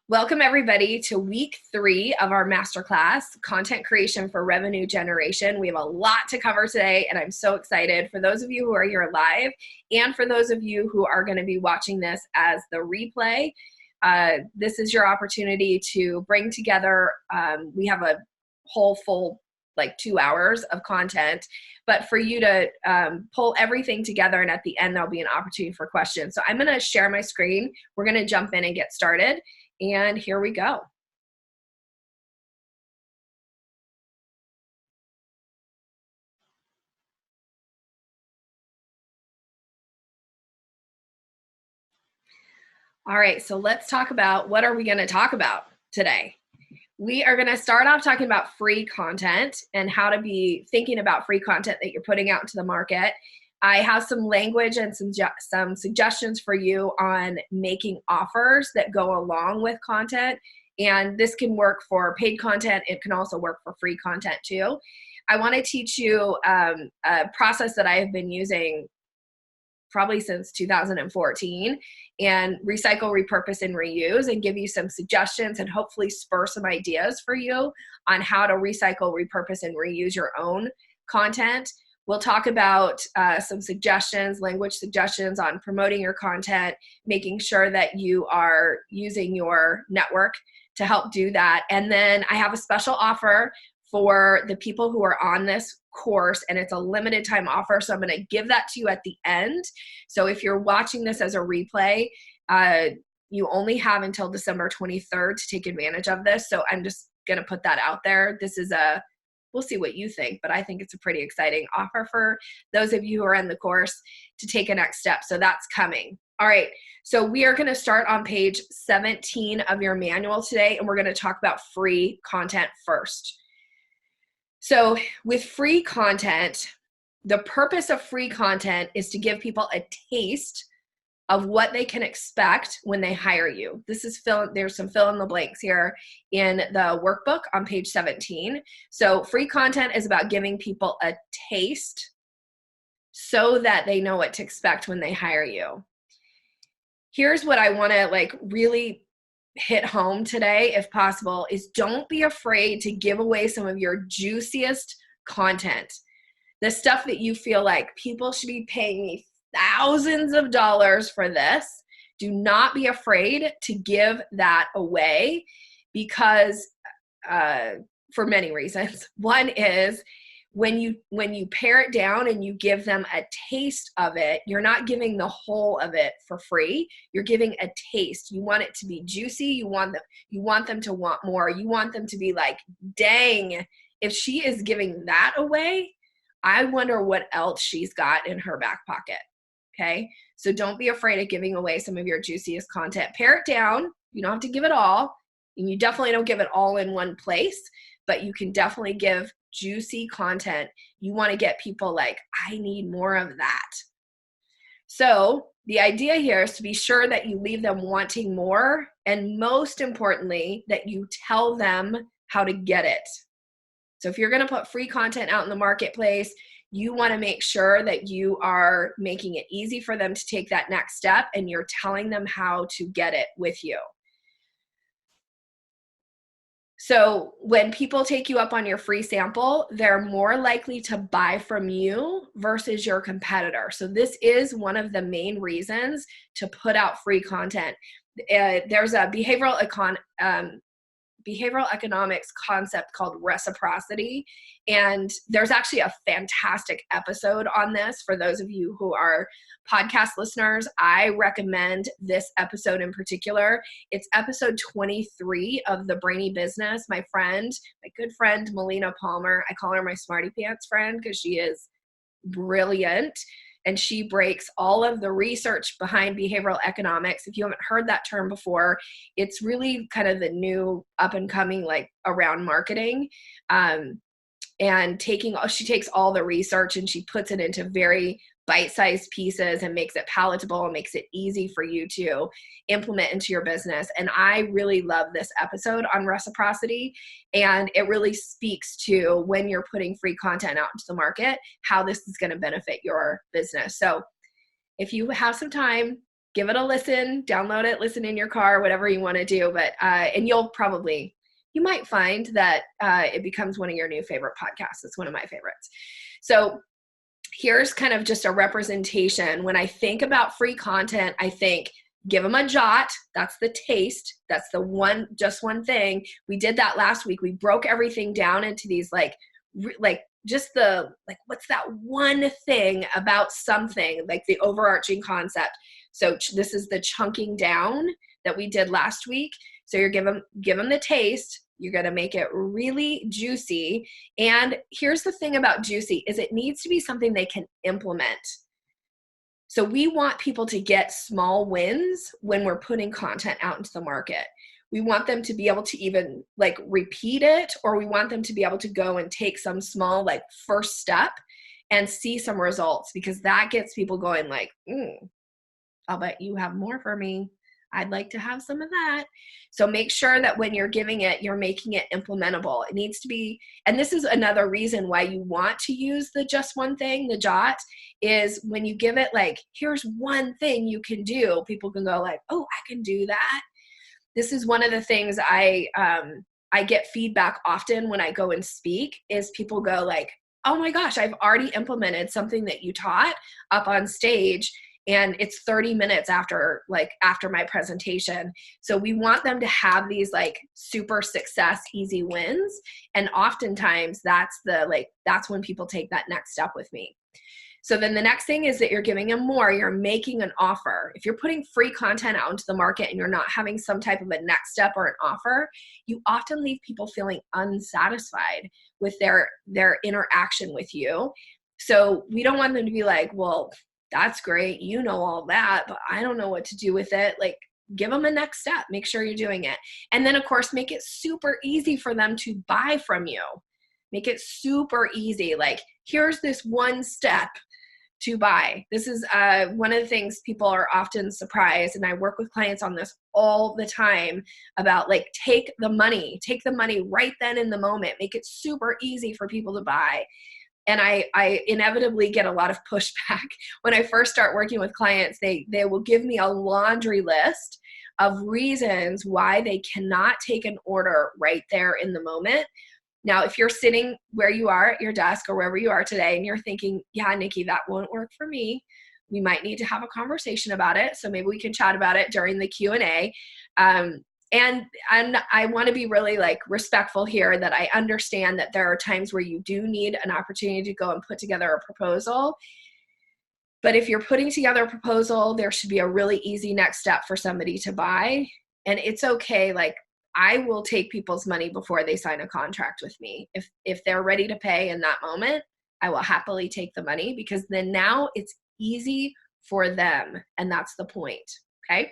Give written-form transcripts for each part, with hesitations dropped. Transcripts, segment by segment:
Welcome everybody to week 3 of our masterclass, Content Creation for Revenue Generation. We have a lot to cover today and I'm so excited for those of you who are here live and for those of you who are going to be watching this as the replay. This is your opportunity to bring together, we have a whole full 2 hours of content, but for you to pull everything together, and at the end there'll be an opportunity for questions. So I'm going to share my screen. We're going to jump in and get started. And here we go. All right, so let's talk about what are we going to talk about today. We are going to start off talking about free content and how to be thinking about free content that you're putting out into the market. I have some language and some suggestions for you on making offers that go along with content. And this can work for paid content. It can also work for free content too. I want to teach you a process that I have been using probably since 2014 and recycle, repurpose, and reuse, and give you some suggestions and hopefully spur some ideas for you on how to recycle, repurpose, and reuse your own content. We'll talk about some suggestions, language suggestions on promoting your content, making sure that you are using your network to help do that. And then I have a special offer for the people who are on this course, and it's a limited time offer. So I'm going to give that to you at the end. So if you're watching this as a replay, you only have until December 23rd to take advantage of this. So I'm just going to put that out there. This is we'll see what you think, but I think it's a pretty exciting offer for those of you who are in the course to take a next step. So that's coming. All right, so we are going to start on page 17 of your manual today, and we're going to talk about free content first. So with free content, the purpose of free content is to give people a taste of what they can expect when they hire you. There's some fill in the blanks here in the workbook on page 17. So free content is about giving people a taste so that they know what to expect when they hire you. Here's what I want to really hit home today, if possible, is don't be afraid to give away some of your juiciest content. The stuff that you feel like people should be paying me thousands of dollars for this. Do not be afraid to give that away because for many reasons. One is when you pare it down and you give them a taste of it, you're not giving the whole of it for free. You're giving a taste. You want it to be juicy. You want them to want more. You want them to be like, dang, if she is giving that away, I wonder what else she's got in her back pocket. Okay? So don't be afraid of giving away some of your juiciest content. Pare it down. You don't have to give it all. And you definitely don't give it all in one place, but you can definitely give juicy content. You want to get people like, I need more of that. So the idea here is to be sure that you leave them wanting more, and most importantly, that you tell them how to get it. So if you're going to put free content out in the marketplace, you want to make sure that you are making it easy for them to take that next step, and you're telling them how to get it with you. So when people take you up on your free sample, they're more likely to buy from you versus your competitor. So this is one of the main reasons to put out free content. There's a behavioral economics concept called reciprocity. And there's actually a fantastic episode on this for those of you who are podcast listeners. I recommend this episode in particular. It's episode 23 of The Brainy Business. My good friend, Melina Palmer, I call her my smarty pants friend because she is brilliant. And she breaks all of the research behind behavioral economics. If you haven't heard that term before, it's really kind of the new up and coming around marketing. And she takes all the research and she puts it into very bite-sized pieces and makes it palatable and makes it easy for you to implement into your business. And I really love this episode on reciprocity. And it really speaks to when you're putting free content out into the market, how this is going to benefit your business. So if you have some time, give it a listen, download it, listen in your car, whatever you want to do. But, and you might find that it becomes one of your new favorite podcasts. It's one of my favorites. So here's kind of just a representation. When I think about free content, I think give them a jot. That's the taste. That's the just one thing. We did that last week. We broke everything down into these what's that one thing about something, like the overarching concept. So this is the chunking down that we did last week. So you're give them the taste. You're going to make it really juicy. And here's the thing about juicy is it needs to be something they can implement. So we want people to get small wins when we're putting content out into the market. We want them to be able to even repeat it, or we want them to be able to go and take some small first step and see some results, because that gets people going I'll bet you have more for me. I'd like to have some of that. So make sure that when you're giving it, you're making it implementable. It needs to be, and this is another reason why you want to use the just one thing, the jot, is when you give it here's one thing you can do, people can go oh, I can do that. This is one of the things I get feedback often when I go and speak is people go oh my gosh, I've already implemented something that you taught up on stage, and it's 30 minutes after my presentation. So we want them to have these super success, easy wins. And oftentimes that's when people take that next step with me. So then the next thing is that you're giving them more. You're making an offer. If you're putting free content out into the market and you're not having some type of a next step or an offer, you often leave people feeling unsatisfied with their interaction with you. So we don't want them to be well, that's great, you know all that, but I don't know what to do with it. Give them a next step. Make sure you're doing it. And then, of course, make it super easy for them to buy from you. Make it super easy. Here's this one step to buy. This is one of the things people are often surprised, and I work with clients on this all the time about take the money right then in the moment. Make it super easy for people to buy. And I inevitably get a lot of pushback. When I first start working with clients, they will give me a laundry list of reasons why they cannot take an order right there in the moment. Now, if you're sitting where you are at your desk or wherever you are today and you're thinking, yeah, Nikki, that won't work for me, we might need to have a conversation about it. So maybe we can chat about it during the Q&A. And I want to be really respectful here, that I understand that there are times where you do need an opportunity to go and put together a proposal. But if you're putting together a proposal, there should be a really easy next step for somebody to buy. And it's okay. I will take people's money before they sign a contract with me. If they're ready to pay in that moment, I will happily take the money, because then now it's easy for them. And that's the point. Okay.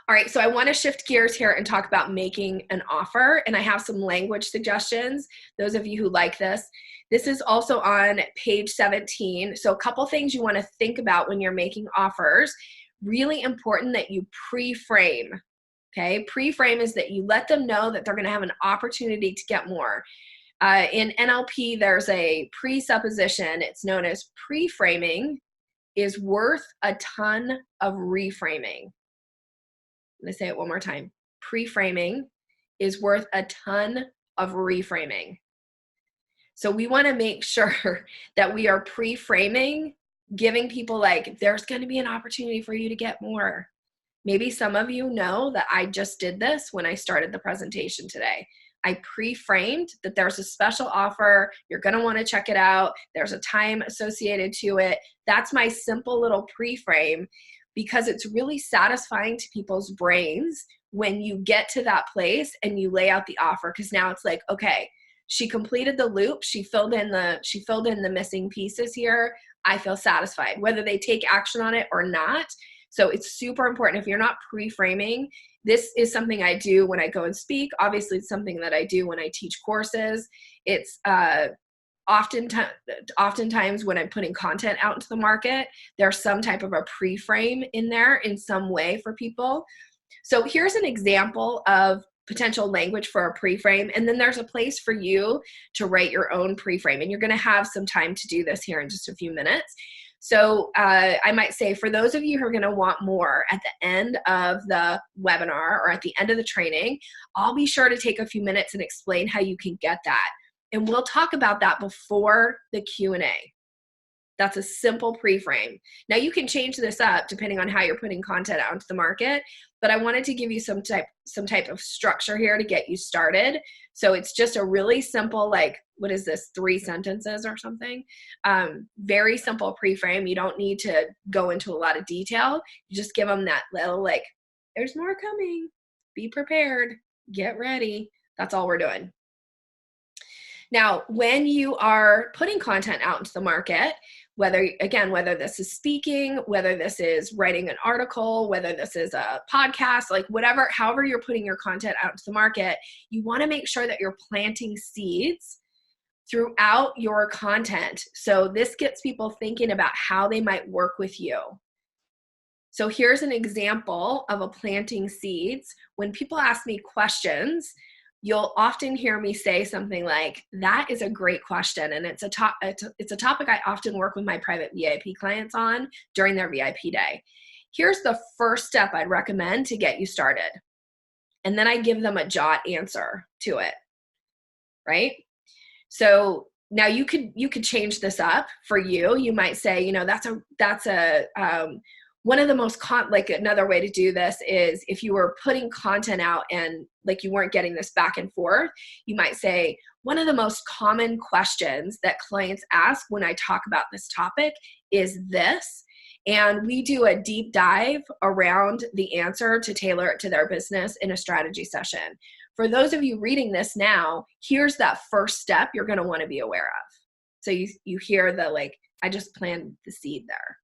All right, so I want to shift gears here and talk about making an offer, and I have some language suggestions, those of you who like this. This is also on page 17. So a couple things you want to think about when you're making offers. Really important that you pre-frame, okay? Pre-frame is that you let them know that they're going to have an opportunity to get more. In NLP, there's a presupposition. It's known as pre-framing is worth a ton of reframing. I'm going to say it one more time. Pre-framing is worth a ton of reframing. So we want to make sure that we are pre-framing, giving people there's going to be an opportunity for you to get more. Maybe some of you know that I just did this when I started the presentation today. I pre-framed that there's a special offer. You're going to want to check it out. There's a time associated to it. That's my simple little pre-frame, because it's really satisfying to people's brains when you get to that place and you lay out the offer, because now it's okay, she completed the loop, she filled in the missing pieces here. I feel satisfied, whether they take action on it or not. So it's super important. If you're not pre-framing, this is something I do when I go and speak. Obviously, it's something that I do when I teach courses. It's oftentimes when I'm putting content out into the market, there's some type of a pre-frame in there in some way for people. So here's an example of potential language for a pre-frame, and then there's a place for you to write your own pre-frame, and you're going to have some time to do this here in just a few minutes. So I might say, for those of you who are going to want more at the end of the webinar or at the end of the training, I'll be sure to take a few minutes and explain how you can get that. And we'll talk about that before the Q&A. That's a simple pre-frame. Now you can change this up depending on how you're putting content out into the market, but I wanted to give you some type of structure here to get you started. So it's just a really simple, like, what is this, 3 sentences or something? Very simple pre-frame. You don't need to go into a lot of detail. You just give them that little, like, there's more coming. Be prepared. Get ready. That's all we're doing. Now, when you are putting content out into the market, whether this is speaking, whether this is writing an article, whether this is a podcast, like however you're putting your content out into the market, you want to make sure that you're planting seeds throughout your content. So this gets people thinking about how they might work with you. So here's an example of a planting seeds. When people ask me questions, you'll often hear me say something like, that is a great question. And it's a topic I often work with my private VIP clients on during their VIP day. Here's the first step I'd recommend to get you started. And then I give them a jot answer to it, right? So now you could change this up for you. You might say, that's one of the most another way to do this is if you were putting content out and like you weren't getting this back and forth, you might say, one of the most common questions that clients ask when I talk about this topic is this. And we do a deep dive around the answer to tailor it to their business in a strategy session. For those of you reading this now, here's that first step you're going to want to be aware of. So you hear I just planted the seed there.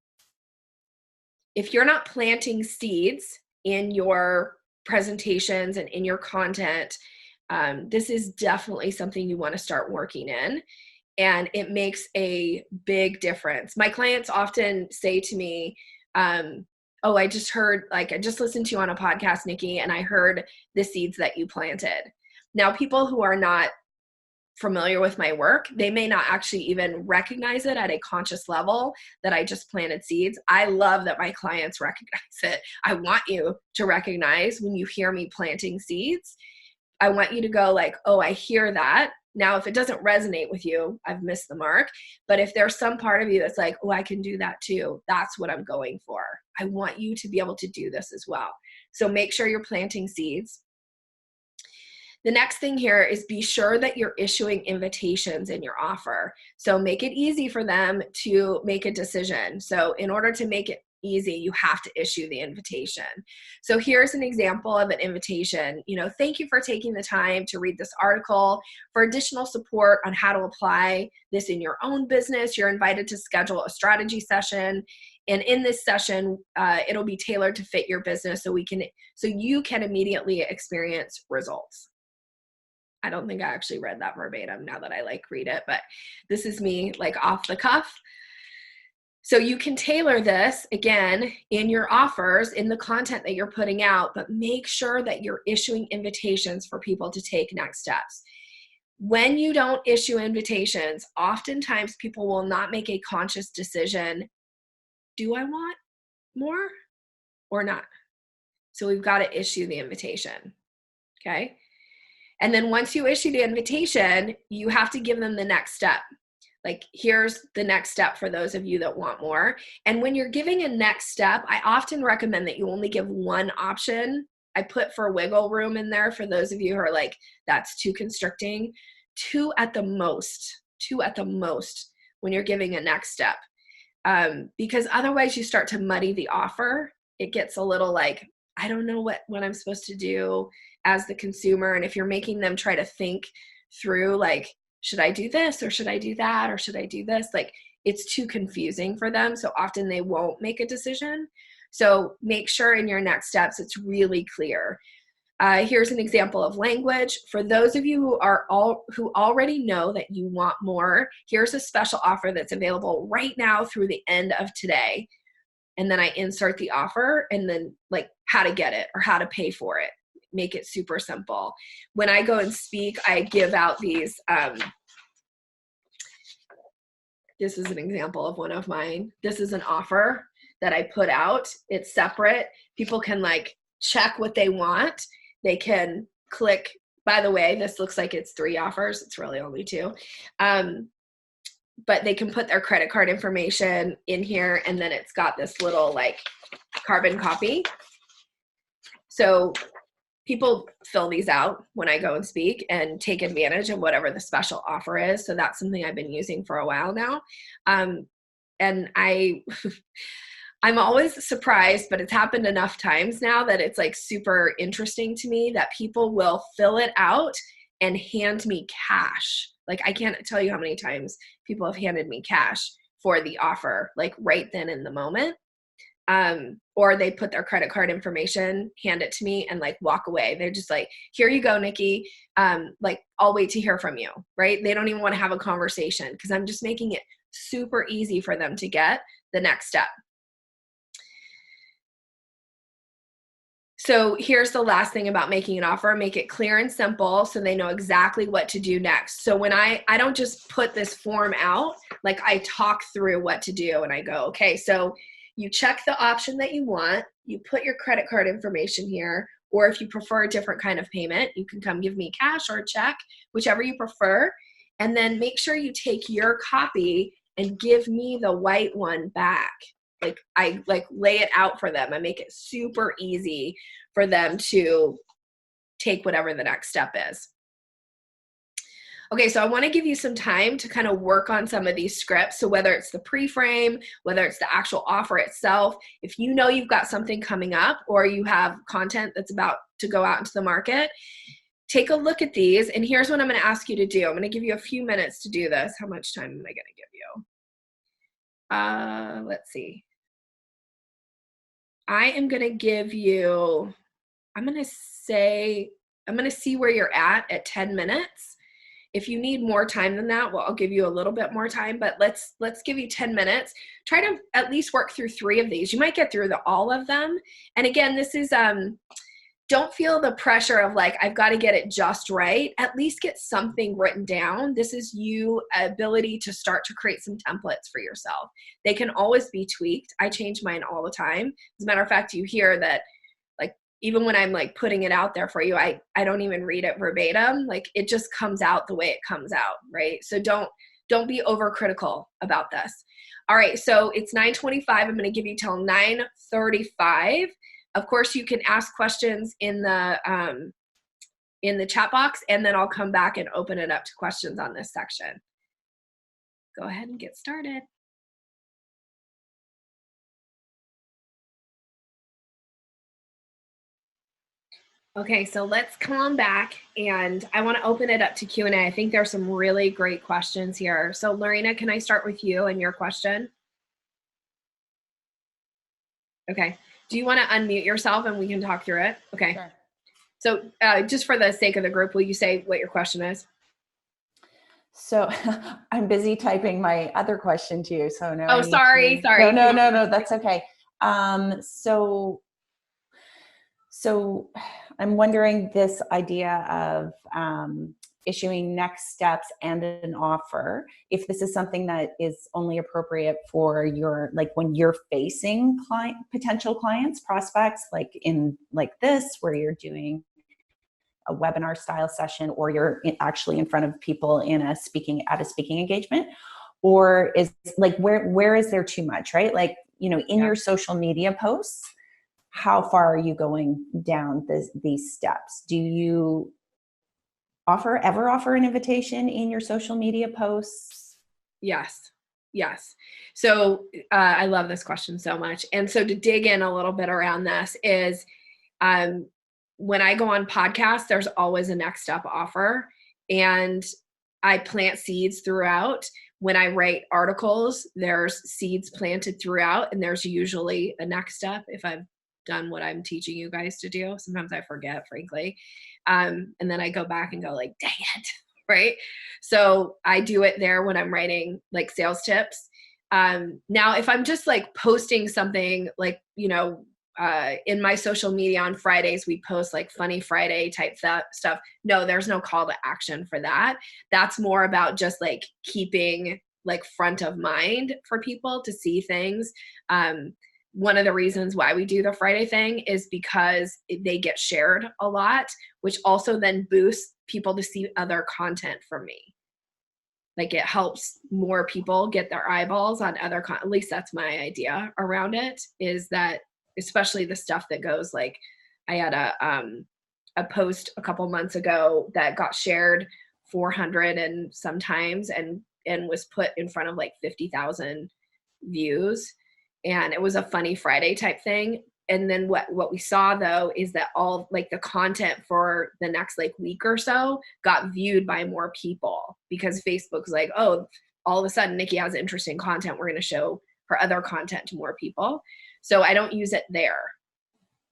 If you're not planting seeds in your presentations and in your content, this is definitely something you want to start working in. And it makes a big difference. My clients often say to me, I just listened to you on a podcast, Nikki, and I heard the seeds that you planted. Now, people who are not familiar with my work, they may not actually even recognize it at a conscious level that I just planted seeds. I love that my clients recognize it. I want you to recognize when you hear me planting seeds. I want you to go like, oh, I hear that. Now, if it doesn't resonate with you, I've missed the mark. But if there's some part of you that's like, oh, I can do that too, that's what I'm going for. I want you to be able to do this as well. So make sure you're planting seeds. The next thing here is be sure that you're issuing invitations in your offer. So make it easy for them to make a decision. So in order to make it easy, you have to issue the invitation. So here's an example of an invitation. Thank you for taking the time to read this article. For additional support on how to apply this in your own business, you're invited to schedule a strategy session. And in this session, it'll be tailored to fit your business so you can immediately experience results. I don't think I actually read that verbatim now that I read it, but this is me off the cuff. So you can tailor this, again, in your offers, in the content that you're putting out, but make sure that you're issuing invitations for people to take next steps. When you don't issue invitations, oftentimes people will not make a conscious decision, do I want more or not? So we've got to issue the invitation, okay? And then once you issue the invitation, you have to give them the next step. Here's the next step for those of you that want more. And when you're giving a next step, I often recommend that you only give one option. I put for wiggle room in there for those of you who are like, that's too constricting. Two at the most when you're giving a next step. Because otherwise you start to muddy the offer. It gets a little I don't know what I'm supposed to do as the consumer. And if you're making them try to think through should I do this or should I do that or should I do this? It's too confusing for them. So often they won't make a decision. So make sure in your next steps, it's really clear. Here's an example of language. For those of you who already know that you want more, here's a special offer that's available right now through the end of today. And then I insert the offer and then how to get it or how to pay for it. Make it super simple. When I go and speak, I give out these this is an example of one of mine. This is an offer that I put out. It's separate. People can like check what they want. They can click, by the way, this looks like it's 3 offers. It's really only 2. But they can put their credit card information in here, and then it's got this little like carbon copy. So people fill these out when I go and speak and take advantage of whatever the special offer is. So that's something I've been using for a while now. And I'm always surprised, but it's happened enough times now that it's like super interesting to me that people will fill it out and hand me cash. Like I can't tell you how many times people have handed me cash for the offer, like right then in the moment. Or they put their credit card information, hand it to me, and like walk away. They're just like, here you go, Nikki. Like I'll wait to hear from you, right? They don't even want to have a conversation because I'm just making it super easy for them to get the next step. So here's the last thing about making an offer. Make it clear and simple so they know exactly what to do next. So when I don't just put this form out, like I talk through what to do and I go, okay, so you check the option that you want, you put your credit card information here, or if you prefer a different kind of payment, you can come give me cash or a check, whichever you prefer. And then make sure you take your copy and give me the white one back. Like I like lay it out for them. I make it super easy for them to take whatever the next step is. Okay, so I want to give you some time to kind of work on some of these scripts. So whether it's the pre-frame, whether it's the actual offer itself, if you know you've got something coming up or you have content that's about to go out into the market, take a look at these. And here's what I'm going to ask you to do. I'm going to give you a few minutes to do this. How much time am I going to give you? Let's see. I am going to give you, I'm going to see where you're at 10 minutes. If you need more time than that, well, I'll give you a little bit more time, but let's give you 10 minutes. Try to at least work through 3 of these. You might get through all of them. And again, this is, don't feel the pressure of like, I've got to get it just right. At least get something written down. This is you ability to start to create some templates for yourself. They can always be tweaked. I change mine all the time. As a matter of fact, you hear that like, even when I'm like putting it out there for you, I don't even read it verbatim. Like it just comes out the way it comes out, right? So don't be overcritical about this. All right, so it's 9:25. I'm going to give you till 9:35. Of course, you can ask questions in the chat box, and then I'll come back and open it up to questions on this section. Go ahead and get started. Okay, so let's come on back, and I want to open it up to Q&A. I think there's some really great questions here. So Lorena, can I start with you and your question? Okay. Do you want to unmute yourself and we can talk through it? Okay. Sure. So just for the sake of the group, will you say what your question is? So I'm busy typing my other question to you. So no. Oh, sorry. No, that's okay. So I'm wondering this idea of issuing next steps and an offer, if this is something that is only appropriate for your, like when you're facing potential clients, prospects, like in like this, where you're doing a webinar style session, or you're actually in front of people at a speaking engagement, or is like, where is there too much, right? Like, you know, in your social media posts, how far are you going down these steps? Do you ever offer an invitation in your social media posts? Yes. So I love this question so much. And so to dig in a little bit around this is when I go on podcasts, there's always a next step offer, and I plant seeds throughout. When I write articles, there's seeds planted throughout, and there's usually a next step if I've done what I'm teaching you guys to do. Sometimes I forget, frankly. And then I go back and go like, dang it, right? So I do it there when I'm writing like sales tips. Now, if I'm just like posting something like, you know, in my social media on Fridays, we post like funny Friday type stuff. No, there's no call to action for that. That's more about just like keeping like front of mind for people to see things. One of the reasons why we do the Friday thing is because they get shared a lot, which also then boosts people to see other content from me. Like it helps more people get their eyeballs on other at least that's my idea around it, is that especially the stuff that goes like, I had a post a couple months ago that got shared 400 and sometimes and was put in front of like 50,000 views, and it was a funny Friday type thing. And then what we saw though is that all like the content for the next like week or so got viewed by more people, because Facebook's like, oh, all of a sudden Nikki has interesting content, we're going to show her other content to more people. So I don't use it there.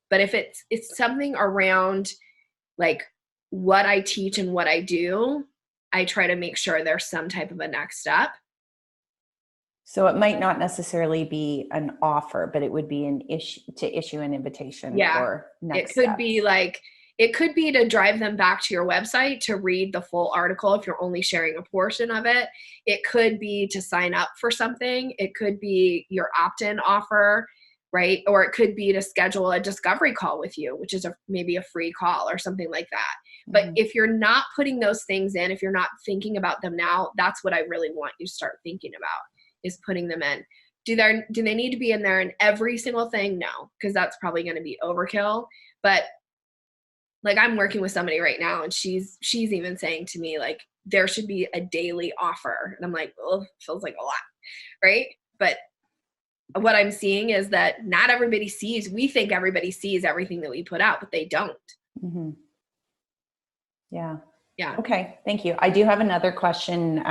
But if it's something around like what I teach and what I do, I try to make sure there's some type of a next step. So it might not necessarily be an offer, but it would be an issue to issue an invitation for next It could steps. be like, it could be to drive them back to your website to read the full article if you're only sharing a portion of it. It could be to sign up for something. It could be your opt-in offer, right? Or it could be to schedule a discovery call with you, which is maybe a free call or something like that. But if you're not putting those things in, if you're not thinking about them now, that's what I really want you to start thinking about, is putting them in. Do they need to be in there in every single thing? No, because that's probably going to be overkill. But like I'm working with somebody right now, and she's even saying to me like there should be a daily offer, and I'm like, oh, feels like a lot, right? But what I'm seeing is that not everybody sees. We think everybody sees everything that we put out, but they don't. Mm-hmm. Yeah. Yeah. Okay. Thank you. I do have another question.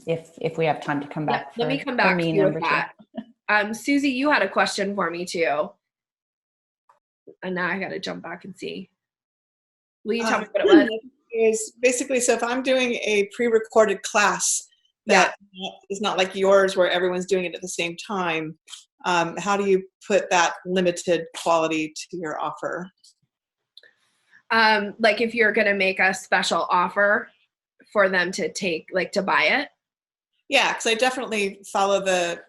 If we have time to come back. Let me come back to you with that. Susie, you had a question for me too. And now I got to jump back and see. Will you tell me what it was? Is basically, so if I'm doing a pre-recorded class that is not like yours where everyone's doing it at the same time, how do you put that limited quality to your offer? Like if you're going to make a special offer for them to take, like to buy it? Yeah, because I definitely follow the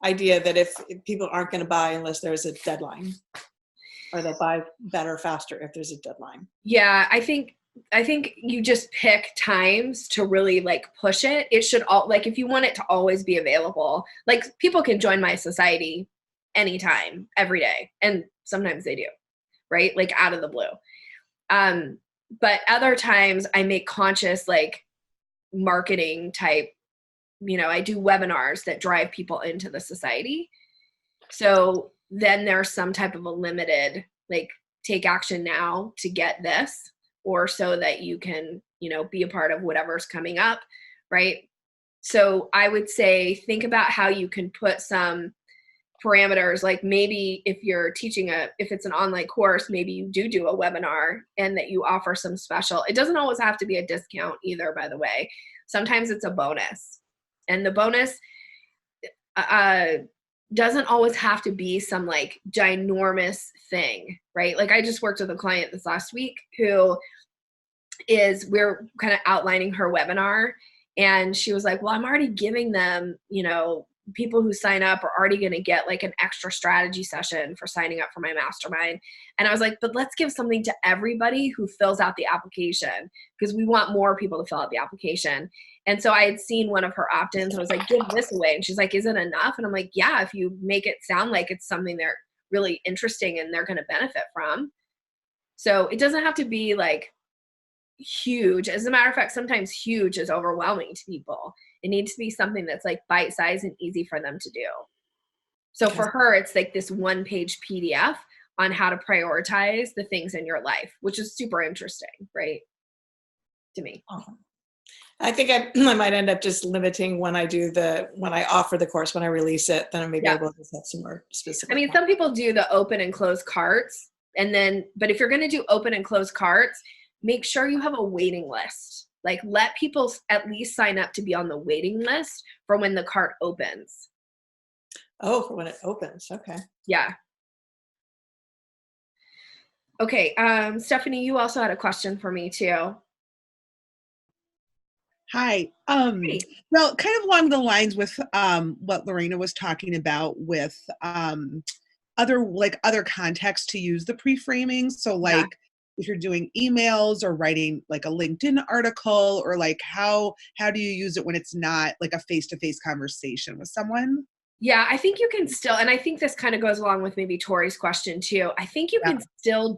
idea that if people aren't going to buy unless there's a deadline, or they'll buy better, faster if there's a deadline. Yeah, I think you just pick times to really like push it. It should all, like if you want it to always be available, like people can join my society anytime, every day. And sometimes they do, right? Like out of the blue. But other times I make conscious like marketing type, I do webinars that drive people into the society. So then there's some type of a limited, like take action now to get this, or so that you can, be a part of whatever's coming up, right? So I would say, think about how you can put some parameters, like maybe if you're teaching if it's an online course, maybe you do a webinar and that you offer some special. It doesn't always have to be a discount either, by the way. Sometimes it's a bonus. And the bonus doesn't always have to be some like ginormous thing, right? Like I just worked with a client this last week who we're kind of outlining her webinar, and she was like, well, I'm already giving them, people who sign up are already going to get like an extra strategy session for signing up for my mastermind. And I was like, but let's give something to everybody who fills out the application, because we want more people to fill out the application. And so I had seen one of her opt-ins. I was like, give this away. And she's like, is it enough? And I'm like, yeah, if you make it sound like it's something they're really interesting and they're going to benefit from. So it doesn't have to be like huge. As a matter of fact, sometimes huge is overwhelming to people. It needs to be something that's like bite-sized and easy for them to do. So for her, it's like this 1-page PDF on how to prioritize the things in your life, which is super interesting, right? To me. I think I might end up just limiting when I offer the course, when I release it, then I may be able to have some more specific. I mean, some people do the open and close carts, but if you're going to do open and close carts, make sure you have a waiting list. Like let people at least sign up to be on the waiting list for when the cart opens. Oh, for when it opens. Okay. Yeah. Okay. Stephanie, you also had a question for me too. Hi. Hey. Well, kind of along the lines with what Lorena was talking about with other contexts to use the pre-framing. So Yeah. like if you're doing emails or writing like a LinkedIn article, or like how do you use it when it's not like a face-to-face conversation with someone? Yeah, I think you can still, and I think this kind of goes along with maybe Tori's question too. I think you Yeah. can still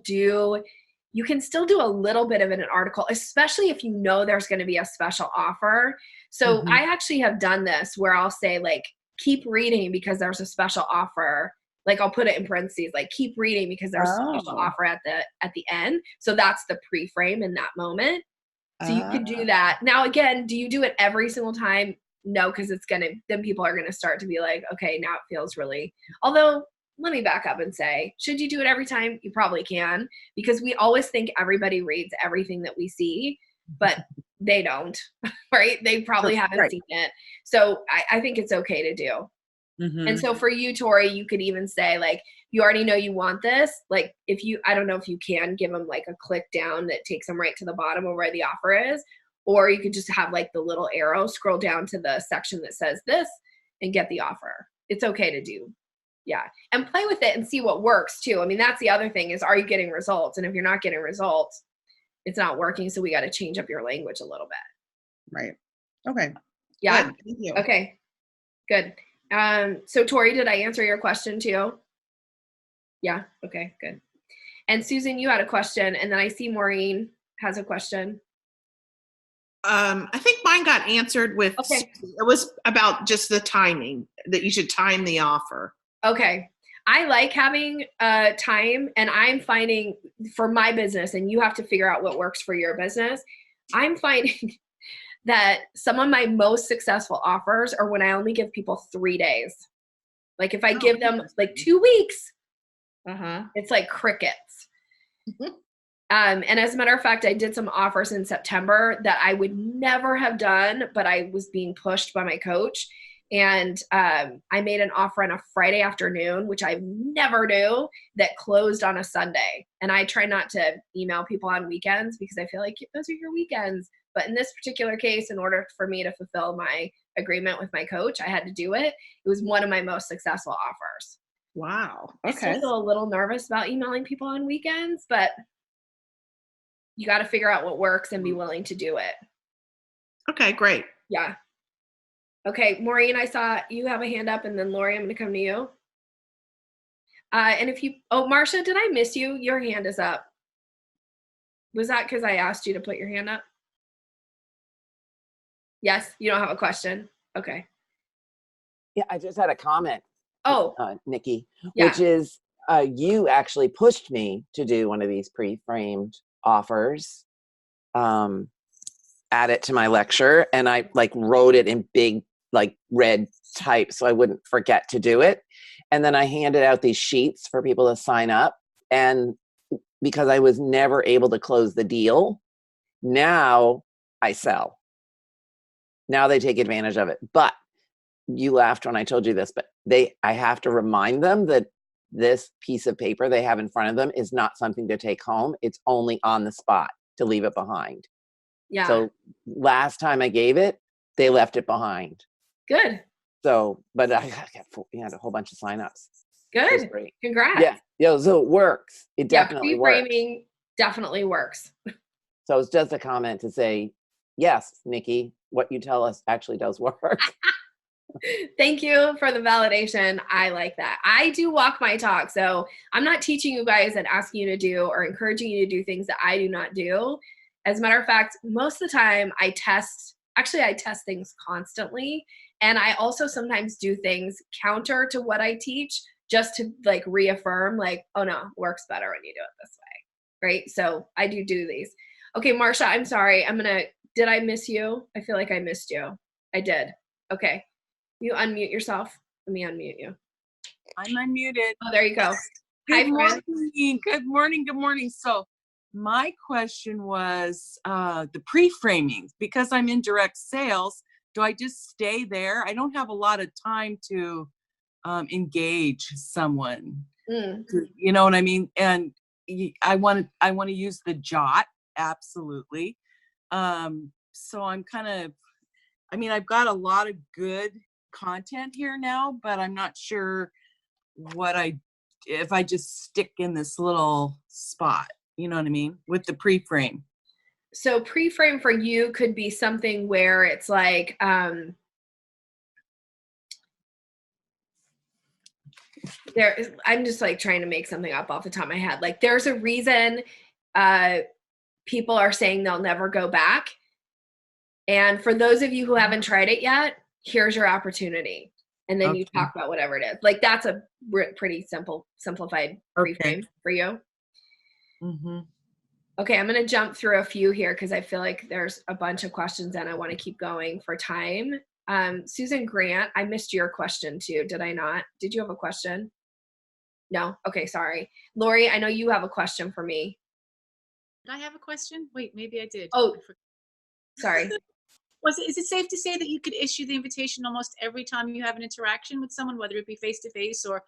do a little bit of it in an article, especially if you know there's going to be a special offer. So I actually have done this where I'll say like, keep reading because there's a special offer. Like I'll put it in parentheses, like keep reading because there's a special Oh. offer at the end. So that's the pre-frame in that moment. So you could do that. Now, again, do you do it every single time? No, because then people are going to start to be like, okay, now it feels really, although let me back up and say, should you do it every time? You probably can, because we always think everybody reads everything that we see, but they don't, right? They probably haven't Right. seen it. So I think it's okay to do. And so for you, Tori, you could even say like, you already know you want this. Like I don't know if you can give them like a click down that takes them right to the bottom of where the offer is, or you could just have like the little arrow scroll down to the section that says this and get the offer. It's okay to do. Yeah. And play with it and see what works too. I mean, that's the other thing is, are you getting results? And if you're not getting results, it's not working. So we got to change up your language a little bit. Right. Okay. Yeah. Good. Thank you. Okay. Good. So Tori, did I answer your question too? Yeah. Okay, good. And Susan, you had a question, and then I see Maureen has a question. I think mine got answered with, Okay. It was about just the timing, that you should time the offer. Okay. I like having time, and I'm finding for my business, and you have to figure out what works for your business. I'm finding that some of my most successful offers are when I only give people 3 days. Like if I give them like 2 weeks, it's like crickets. And as a matter of fact, I did some offers in September that I would never have done, but I was being pushed by my coach. And I made an offer on a Friday afternoon, which I never do, that closed on a Sunday. And I try not to email people on weekends because I feel like those are your weekends. But in this particular case, in order for me to fulfill my agreement with my coach, I had to do it. It was one of my most successful offers. Wow. I still feel a little nervous about emailing people on weekends, but you got to figure out what works and be willing to do it. Okay, great. Yeah. Okay, Maureen, I saw you have a hand up, and then Lori, I'm going to come to you. And if you, Marcia, did I miss you? Your hand is up. Was that because I asked you to put your hand up? Yes, you don't have a question. Okay. Yeah, I just had a comment. Oh, Nikki, yeah. which is you actually pushed me to do one of these pre-framed offers, add it to my lecture, and I like wrote it in big like red type so I wouldn't forget to do it. And then I handed out these sheets for people to sign up, and because I was never able to close the deal, now I sell. Now they take advantage of it. But you laughed when I told you this, but I have to remind them that this piece of paper they have in front of them is not something to take home. It's only on the spot to leave it behind. Yeah. So last time I gave it, they left it behind. Good. So, but I had a whole bunch of signups. Good. Great. Congrats. Yeah. So it works. It definitely works. Pre-framing definitely works. So it's just a comment to say, yes, Nikki, what you tell us actually does work. Thank you for the validation. I like that. I do walk my talk. So I'm not teaching you guys and asking you to do or encouraging you to do things that I do not do. As a matter of fact, most of the time I test things constantly. And I also sometimes do things counter to what I teach just to like reaffirm like, oh no, works better when you do it this way. Right. So I do these. Okay, Marcia, I'm sorry. Did I miss you? I feel like I missed you. I did. Okay. You unmute yourself. Let me unmute you. I'm unmuted. Oh, there you go. Good morning. Good morning. Good morning. So my question was the pre-framing. Because I'm in direct sales, do I just stay there? I don't have a lot of time to engage someone. You know what I mean? And I want to use the jot. Absolutely. so I'm kind of, I mean, I've got a lot of good content here now, but I'm not sure if I just stick in this little spot, you know what I mean? With the pre-frame. So pre-frame for you could be something where it's like, I'm just like trying to make something up off the top of my head. Like there's a reason people are saying they'll never go back. And for those of you who haven't tried it yet, here's your opportunity. And then you talk about whatever it is. Like that's a pretty simplified pre-frame for you. Mm-hmm. Okay, I'm going to jump through a few here because I feel like there's a bunch of questions and I want to keep going for time. Susan Grant, I missed your question too. Did I not? Did you have a question? No? Okay, sorry. Lori, I know you have a question for me. Did I have a question? Wait, maybe I did. Oh, sorry. Is it safe to say that you could issue the invitation almost every time you have an interaction with someone, whether it be face-to-face or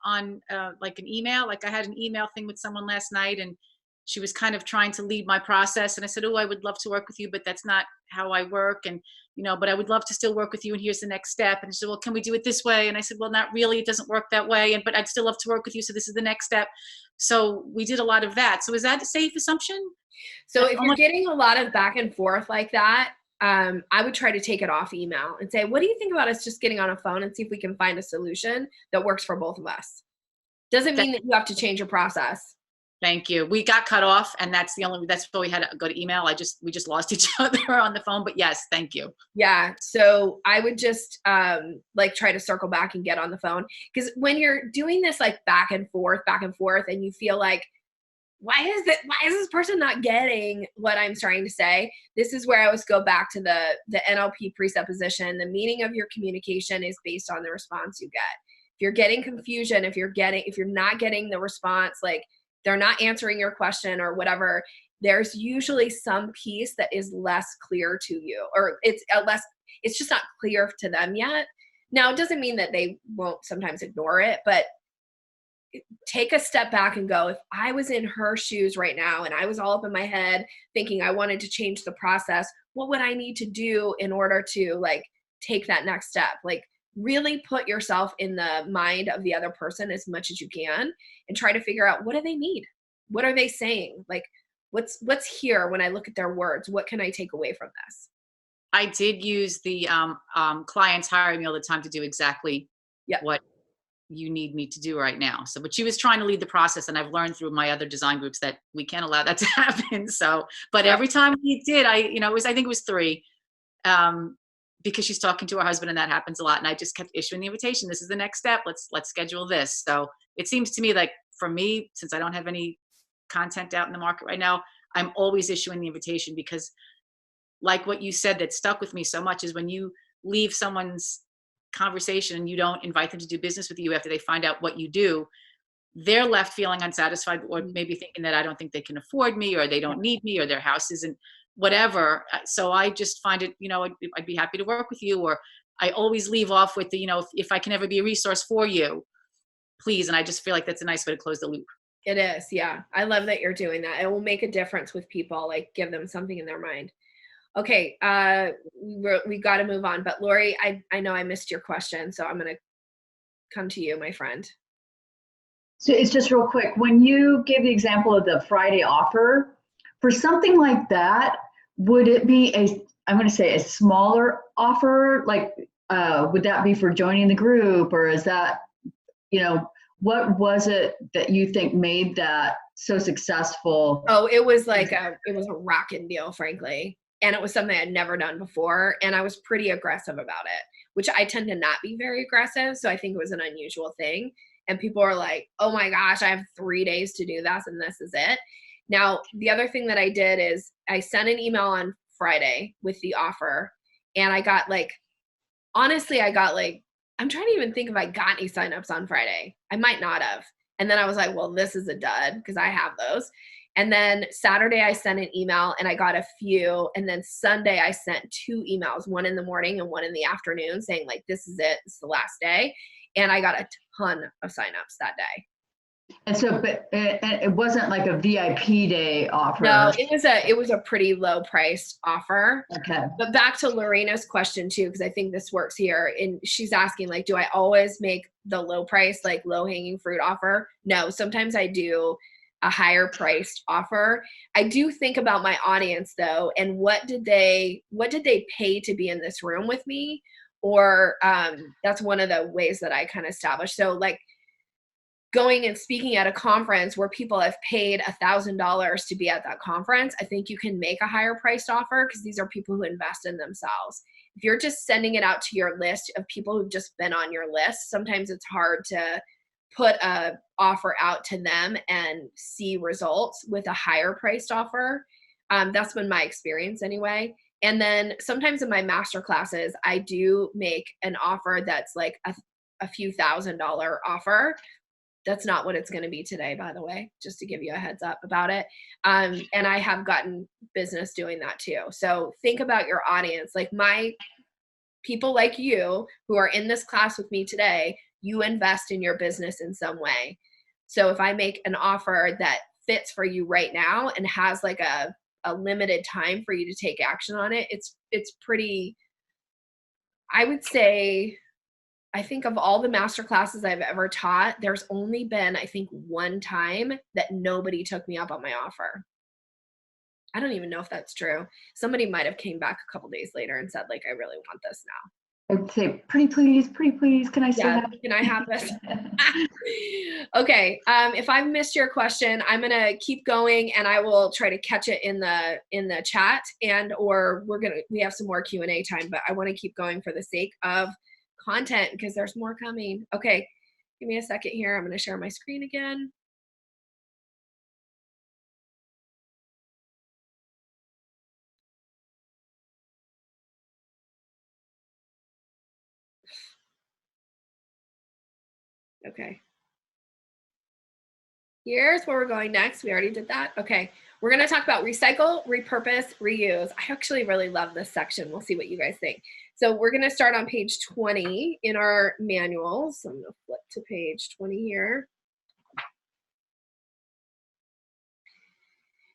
on like an email? Like I had an email thing with someone last night and she was kind of trying to lead my process. And I said, oh, I would love to work with you, but that's not how I work. And, you know, but I would love to still work with you. And here's the next step. And she said, well, can we do it this way? And I said, well, not really. It doesn't work that way. But I'd still love to work with you. So this is the next step. So we did a lot of that. So is that a safe assumption? So if you're getting a lot of back and forth like that, I would try to take it off email and say, what do you think about us just getting on a phone and see if we can find a solution that works for both of us? Doesn't mean that you have to change your process. Thank you. We got cut off and that's why we had to go to email. We just lost each other on the phone, but yes, thank you. Yeah. So I would just like try to circle back and get on the phone. Because when you're doing this like back and forth and you feel like, why is this person not getting what I'm trying to say? This is where I always go back to the NLP presupposition. The meaning of your communication is based on the response you get. If you're getting confusion, if you're not getting the response, like they're not answering your question or whatever, there's usually some piece that is less clear to you, or it's just not clear to them yet. Now, it doesn't mean that they won't sometimes ignore it, but take a step back and go, if I was in her shoes right now and I was all up in my head thinking I wanted to change the process, what would I need to do in order to like take that next step? Like really put yourself in the mind of the other person as much as you can and try to figure out, what do they need? What are they saying? Like what's here when I look at their words? What can I take away from this? I did use the clients hiring me all the time to do exactly what you need me to do right now. So, but she was trying to lead the process, and I've learned through my other design groups that we can't allow that to happen. So, but every time we did, I think it was 3, because she's talking to her husband, and that happens a lot. And I just kept issuing the invitation. This is the next step. Let's schedule this. So it seems to me like for me, since I don't have any content out in the market right now, I'm always issuing the invitation, because like what you said that stuck with me so much is when you leave someone's conversation and you don't invite them to do business with you after they find out what you do, they're left feeling unsatisfied, or maybe thinking that I don't think they can afford me, or they don't need me, or their house isn't whatever. So I just find it, I'd be happy to work with you, or I always leave off with the, if I can ever be a resource for you, please. And I just feel like that's a nice way to close the loop. It is. Yeah. I love that you're doing that. It will make a difference with people, like give them something in their mind. Okay, we got to move on. But Lori, I know I missed your question, so I'm going to come to you, my friend. So it's just real quick. When you gave the example of the Friday offer, for something like that, would it be I'm going to say a smaller offer? Like, would that be for joining the group, or is that, what was it that you think made that so successful? Oh, it was like it was a rockin' deal, frankly. And it was something I'd never done before. And I was pretty aggressive about it, which I tend to not be very aggressive. So I think it was an unusual thing. And people are like, oh my gosh, I have 3 days to do this and this is it. Now, the other thing that I did is I sent an email on Friday with the offer. And I got honestly, I'm trying to even think if I got any signups on Friday. I might not have. And then I was like, well, this is a dud because I have those. And then Saturday I sent an email and I got a few. And then Sunday I sent 2 emails, one in the morning and one in the afternoon, saying like, this is it. This is the last day. And I got a ton of signups that day. And so, but it wasn't like a VIP day offer. No, it was a pretty low priced offer. Okay. But back to Lorena's question too, because I think this works here. And she's asking, like, do I always make the low price, like low hanging fruit offer? No, sometimes I do a higher priced offer. I do think about my audience though, and what did they pay to be in this room with me? Or that's one of the ways that I kind of establish. So like going and speaking at a conference where people have paid $1,000 to be at that conference, I think you can make a higher priced offer because these are people who invest in themselves. If you're just sending it out to your list of people who've just been on your list, sometimes it's hard to put a offer out to them and see results with a higher priced offer. That's been my experience anyway. And then sometimes in my master classes, I do make an offer that's like a few $1,000 offer. That's not what it's going to be today, by the way, just to give you a heads up about it. And I have gotten business doing that too. So think about your audience. Like my people like you who are in this class with me today, you invest in your business in some way. So if I make an offer that fits for you right now and has like a limited time for you to take action on it, it's pretty, I would say, I think of all the master classes I've ever taught, there's only been, I think, one time that nobody took me up on my offer. I don't even know if that's true. Somebody might have came back a couple days later and said, like, I really want this now. I'd say, pretty please, can I say that? Can I have this? Okay. If I've missed your question, I'm going to keep going and I will try to catch it in the chat, and, or we have some more Q&A time, but I want to keep going for the sake of content because there's more coming. Okay, give me a second here. I'm going to share my screen again. Okay. Here's where we're going next. We already did that. Okay. We're going to talk about recycle, repurpose, reuse. I actually really love this section. We'll see what you guys think. So we're going to start on page 20 in our manual. So I'm going to flip to page 20 here.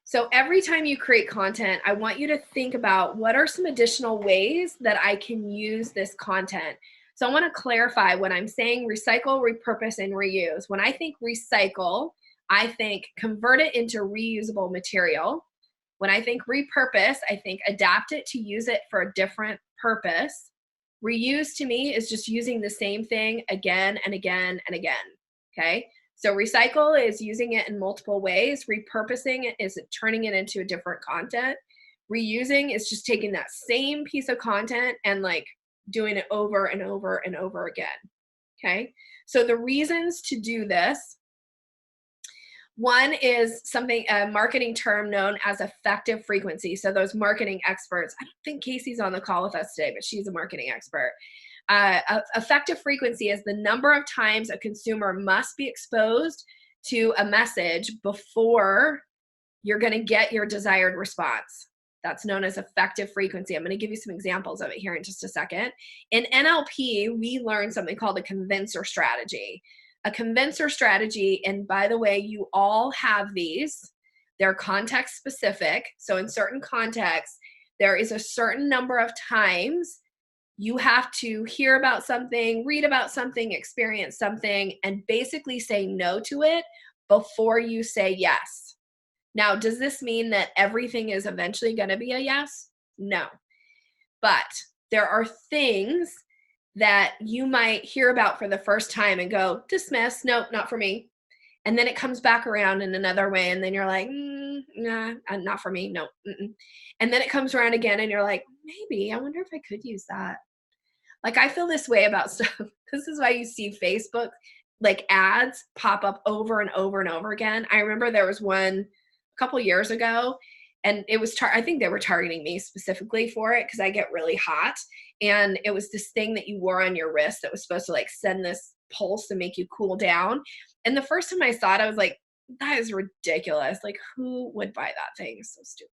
So every time you create content, I want you to think about what are some additional ways that I can use this content. So I want to clarify when I'm saying recycle, repurpose, and reuse. When I think recycle, I think convert it into reusable material. When I think repurpose, I think adapt it to use it for a different purpose. Reuse to me is just using the same thing again and again and again, okay? So recycle is using it in multiple ways. Repurposing it is turning it into a different content. Reusing is just taking that same piece of content and like doing it over and over and over again, okay? So the reasons to do this, one is something, a marketing term known as effective frequency. So those marketing experts, I don't think Casey's on the call with us today, but she's a marketing expert. Effective frequency is the number of times a consumer must be exposed to a message before you're going to get your desired response. That's known as effective frequency. I'm going to give you some examples of it here in just a second. In NLP, we learned something called a convincer strategy. A convincer strategy, and by the way, you all have these. They're context specific. So in certain contexts, there is a certain number of times you have to hear about something, read about something, experience something, and basically say no to it before you say yes. Now, does this mean that everything is eventually going to be a yes? No. But there are things that you might hear about for the first time and go, dismiss, nope, not for me. And then it comes back around in another way, and then you're like, nah, not for me, no. And then it comes around again, and you're like, maybe, I wonder if I could use that. Like, I feel this way about stuff. This is why you see Facebook, like, ads pop up over and over and over again. I remember there was one a couple years ago, and it was, I think they were targeting me specifically for it because I get really hot. And it was this thing that you wore on your wrist that was supposed to like send this pulse to make you cool down. And the first time I saw it, I was like, that is ridiculous. Like, who would buy that thing? It's so stupid.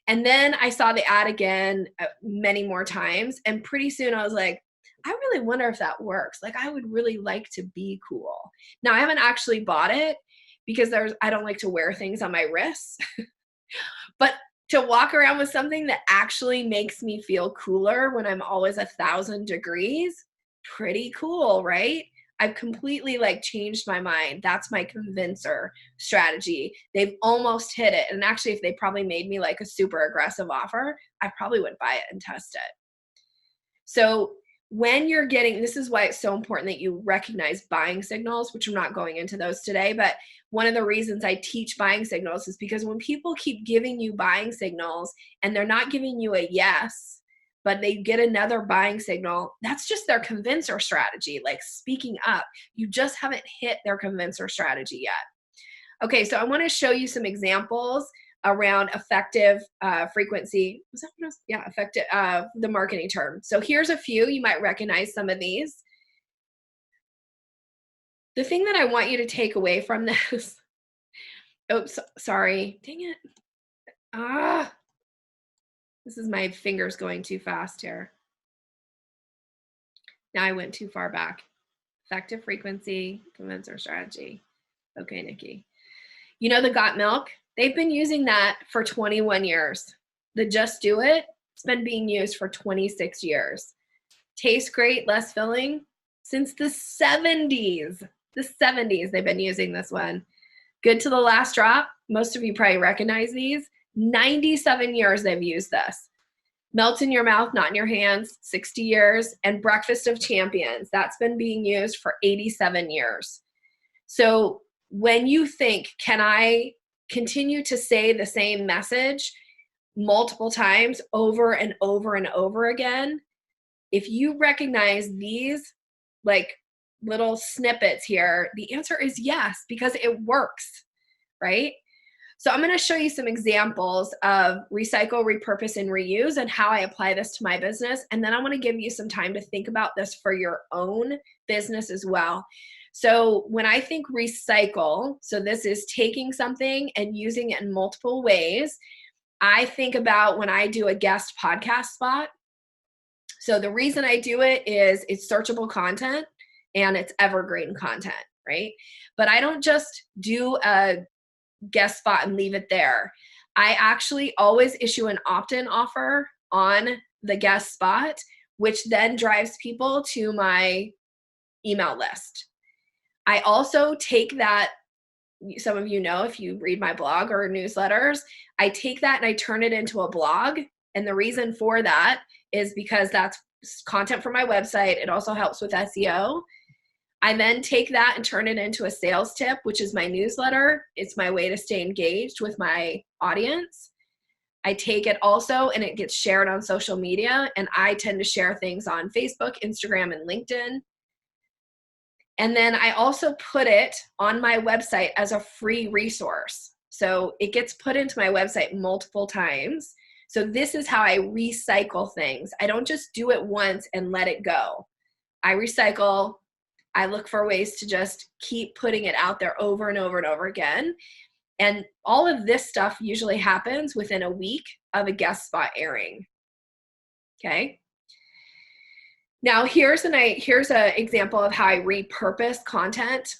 And then I saw the ad again many more times. And pretty soon I was like, I really wonder if that works. Like, I would really like to be cool. Now, I haven't actually bought it because I don't like to wear things on my wrists. But to walk around with something that actually makes me feel cooler when I'm always 1,000 degrees, pretty cool, right? I've completely like changed my mind. That's my convincer strategy. They've almost hit it. And actually, if they probably made me like a super aggressive offer, I probably would buy it and test it. So when you're getting, this is why it's so important that you recognize buying signals, which I'm not going into those today, but one of the reasons I teach buying signals is because when people keep giving you buying signals and they're not giving you a yes, but they get another buying signal, that's just their convincer strategy, like speaking up. You just haven't hit their convincer strategy yet. Okay, so I want to show you some examples around effective frequency. Was that what it was? Yeah, effective, the marketing term. So here's a few. You might recognize some of these. The thing that I want you to take away from this, oops, sorry, dang it. This is my fingers going too fast here. Now I went too far back. Effective frequency, convincer strategy. Okay, Nikki. You know the Got Milk? They've been using that for 21 years. The Just Do It, it's been being used for 26 years. Tastes great, less filling. Since the 70s. The 70s they've been using this one. Good to the Last Drop. Most of you probably recognize these. 97 years they've used this. Melt in your mouth, not in your hands, 60 years. And Breakfast of Champions, that's been being used for 87 years. So when you think, can I continue to say the same message multiple times over and over and over again? If you recognize these like little snippets here, the answer is yes, because it works, right? So I'm going to show you some examples of recycle, repurpose, and reuse and how I apply this to my business. And then I want to give you some time to think about this for your own business as well. So when I think recycle, so this is taking something and using it in multiple ways. I think about when I do a guest podcast spot. So the reason I do it is it's searchable content and it's evergreen content, right? But I don't just do a guest spot and leave it there. I actually always issue an opt-in offer on the guest spot, which then drives people to my email list. I also take that, some of you know if you read my blog or newsletters, I take that and I turn it into a blog. And the reason for that is because that's content for my website. It also helps with SEO. I then take that and turn it into a sales tip, which is my newsletter. It's my way to stay engaged with my audience. I take it also and it gets shared on social media. And I tend to share things on Facebook, Instagram, and LinkedIn. And then I also put it on my website as a free resource. So it gets put into my website multiple times. So this is how I recycle things. I don't just do it once and let it go. I recycle. I look for ways to just keep putting it out there over and over and over again. And all of this stuff usually happens within a week of a guest spot airing. Okay. Now here's an example of how I repurpose content.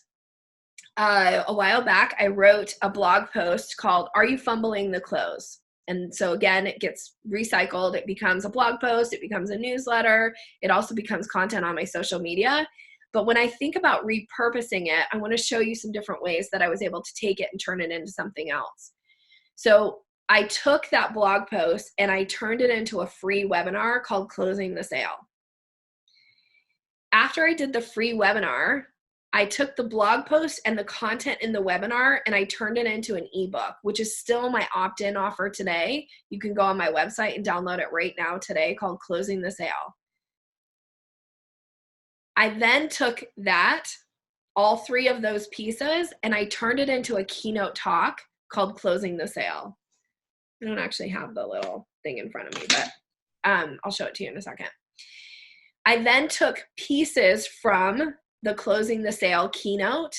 A while back, I wrote a blog post called, "Are You Fumbling the Close?" And so again, it gets recycled. It becomes a blog post. It becomes a newsletter. It also becomes content on my social media. But when I think about repurposing it, I want to show you some different ways that I was able to take it and turn it into something else. So I took that blog post and I turned it into a free webinar called Closing the Sale. After I did the free webinar, I took the blog post and the content in the webinar and I turned it into an ebook, which is still my opt-in offer today. You can go on my website and download it right now today, called Closing the Sale. I then took that, all three of those pieces, and I turned it into a keynote talk called Closing the Sale. I don't actually have the little thing in front of me, but I'll show it to you in a second. I then took pieces from the Closing the Sale keynote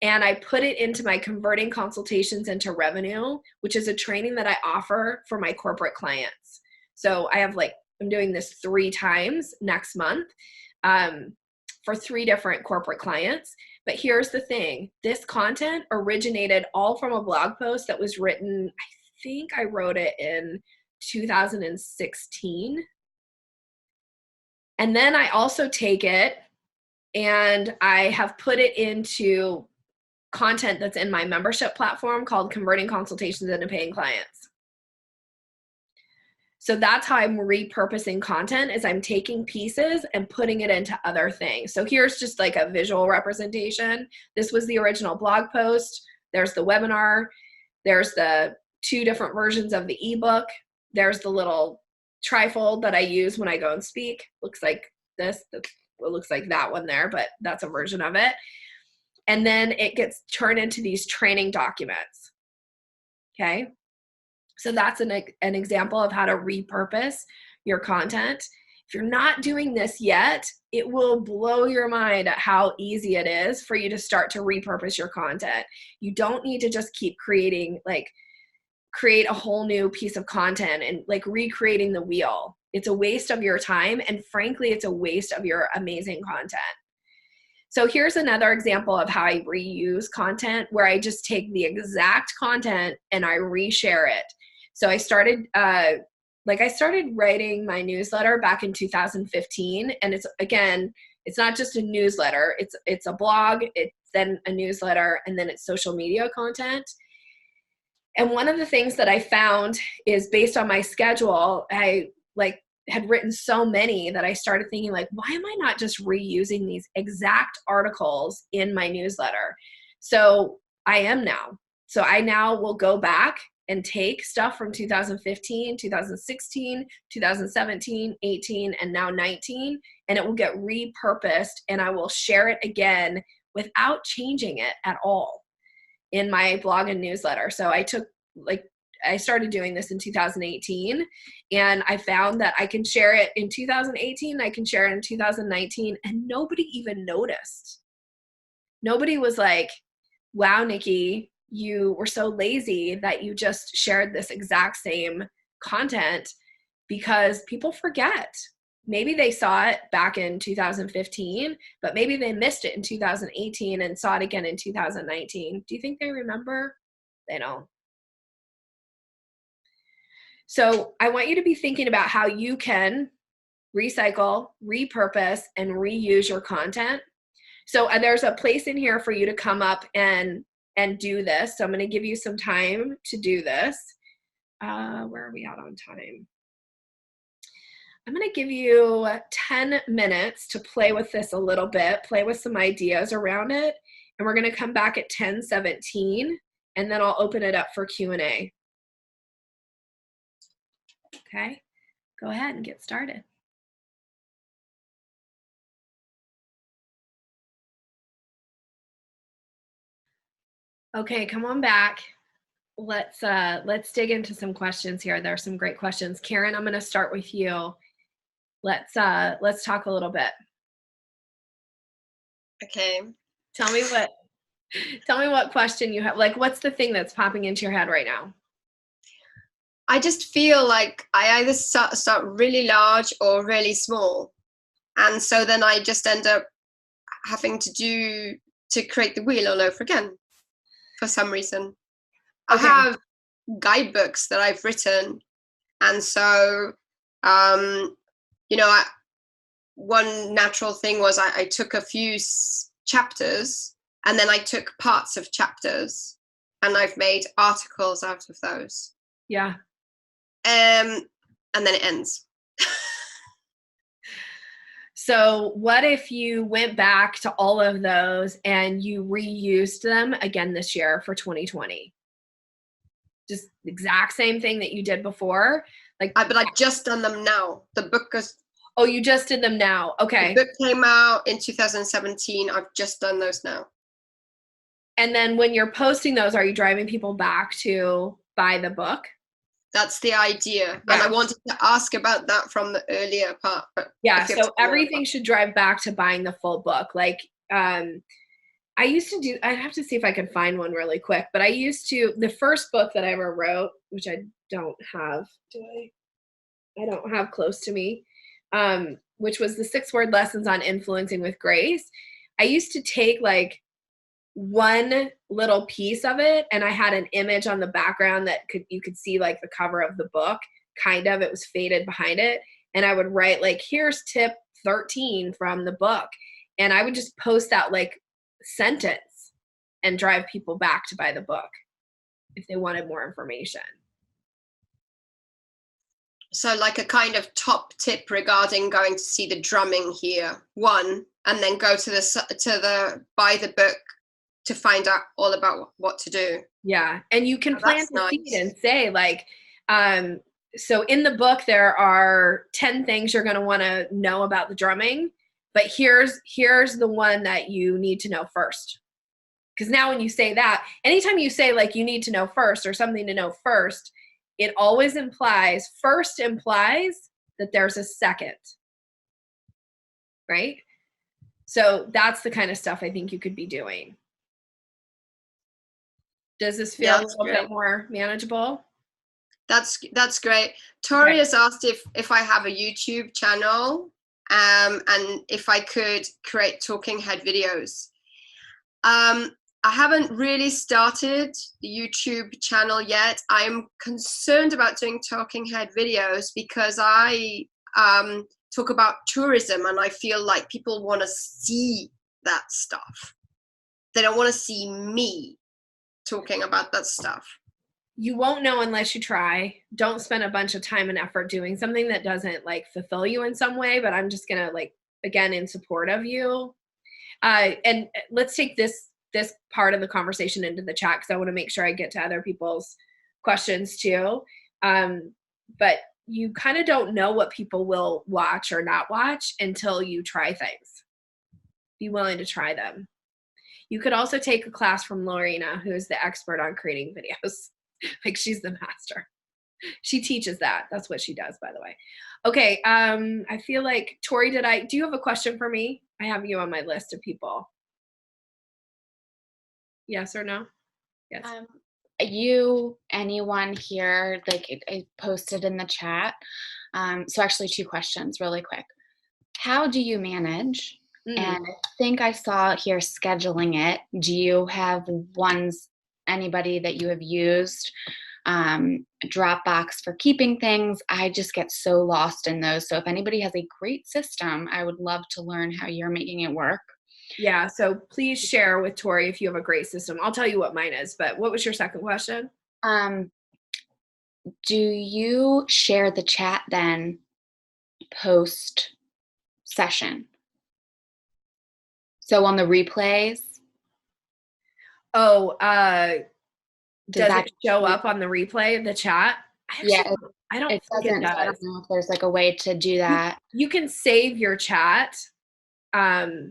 and I put it into my Converting Consultations into Revenue, which is a training that I offer for my corporate clients. So I have I'm doing this 3 times next month. for 3 different corporate clients. But here's the thing. This content originated all from a blog post that was written, I think I wrote it in 2016. And then I also take it and I have put it into content that's in my membership platform called Converting Consultations into Paying Clients. So that's how I'm repurposing content, is I'm taking pieces and putting it into other things. So here's just like a visual representation. This was the original blog post. There's the webinar. There's the 2 different versions of the ebook. There's the little trifold that I use when I go and speak. Looks like this. It looks like that one there, but that's a version of it. And then it gets turned into these training documents. Okay. So that's an example of how to repurpose your content. If you're not doing this yet, it will blow your mind at how easy it is for you to start to repurpose your content. You don't need to just keep creating, like, create a whole new piece of content and like recreating the wheel. It's a waste of your time, and frankly, it's a waste of your amazing content. So here's another example of how I reuse content, where I just take the exact content and I reshare it. So I started writing my newsletter back in 2015, and it's not just a newsletter. It's a blog, it's then a newsletter, and then it's social media content. And one of the things that I found is, based on my schedule, I had written so many that I started thinking, like, why am I not just reusing these exact articles in my newsletter? So I am now. So I now will go back and take stuff from 2015, 2016, 2017, 18, and now 19, and it will get repurposed, and I will share it again without changing it at all in my blog and newsletter. So I started doing this in 2018, and I found that I can share it in 2018, I can share it in 2019, and nobody even noticed. Nobody was like, wow, Nikki, you were so lazy that you just shared this exact same content, because people forget. Maybe they saw it back in 2015, but maybe they missed it in 2018 and saw it again in 2019. Do you think they remember? They don't. So I want you to be thinking about how you can recycle, repurpose, and reuse your content. So there's a place in here for you to come up and do this. So I'm going to give you some time to do this. Where are we at on time? I'm going to give you 10 minutes to play with this a little bit, play with some ideas around it. And we're going to come back at 10:17, and then I'll open it up for Q&A. Okay, go ahead and get started. Okay, come on back. Let's dig into some questions here. There are some great questions. Karen, I'm going to start with you. Let's talk a little bit. Okay. Tell me what question you have. Like, what's the thing that's popping into your head right now? I just feel like I either start really large or really small. And so then I just end up having to create the wheel all over again for some reason. Okay. I have guidebooks that I've written. And so, one natural thing was I took a few chapters, and then I took parts of chapters, and I've made articles out of those. Yeah. And then it ends. So what if you went back to all of those and you reused them again this year for 2020? Just the exact same thing that you did before? But I've just done them now. The book is... Oh, you just did them now. Okay. The book came out in 2017. I've just done those now. And then when you're posting those, are you driving people back to buy the book? That's the idea. Yeah. And I wanted to ask about that from the earlier part. But yeah, so everything should drive back to buying the full book. Like, I used to do, I'd have to see if I can find one really quick, but the first book that I ever wrote, which I don't have, I don't have close to me. which was the 6-word lessons on influencing with grace, I used to take like one little piece of it, and I had an image on the background that you could see like the cover of the book, kind of, it was faded behind it. And I would write like, here's tip 13 from the book. And I would just post that like sentence and drive people back to buy the book if they wanted more information. So like a kind of top tip regarding going to see the drumming here, one, and then go to the buy the book to find out all about what to do. Yeah. And you can plant the seed nice. and say like, so in the book, there are 10 things you're going to want to know about the drumming, but here's the one that you need to know first. Because now when you say that, anytime you say like you need to know first or something to know first, it always implies that there's a second, right? So that's the kind of stuff I think you could be doing. Does this feel a little bit more manageable? That's great. Tori has asked if I have a YouTube channel, and if I could create talking head videos. I haven't really started the YouTube channel yet. I'm concerned about doing talking head videos because I talk about tourism, and I feel like people want to see that stuff. They don't want to see me talking about that stuff. You won't know unless you try. Don't spend a bunch of time and effort doing something that doesn't like fulfill you in some way, but I'm just going to like, again, in support of you. And let's take this part of the conversation into the chat, because I want to make sure I get to other people's questions too. But you kind of don't know what people will watch or not watch until you try things. Be willing to try them. You could also take a class from Lorena, who is the expert on creating videos. Like, she's the master. She teaches that. That's what she does, by the way. Okay. I feel like, Tori, do you have a question for me? I have you on my list of people. Yes or no? Yes. Anyone here, like I posted in the chat. So actually 2 questions really quick. How do you manage? And I think I saw here scheduling it. Do you have anybody that you have used? Dropbox for keeping things? I just get so lost in those. So if anybody has a great system, I would love to learn how you're making it work. Yeah, so please share with Tori if you have a great system. I'll tell you what mine is, but what was your second question? Do you share the chat then post session? So on the replays? Oh, does it show up on the replay, the chat? I don't think it does. I don't know if there's like a way to do that. You can save your chat. I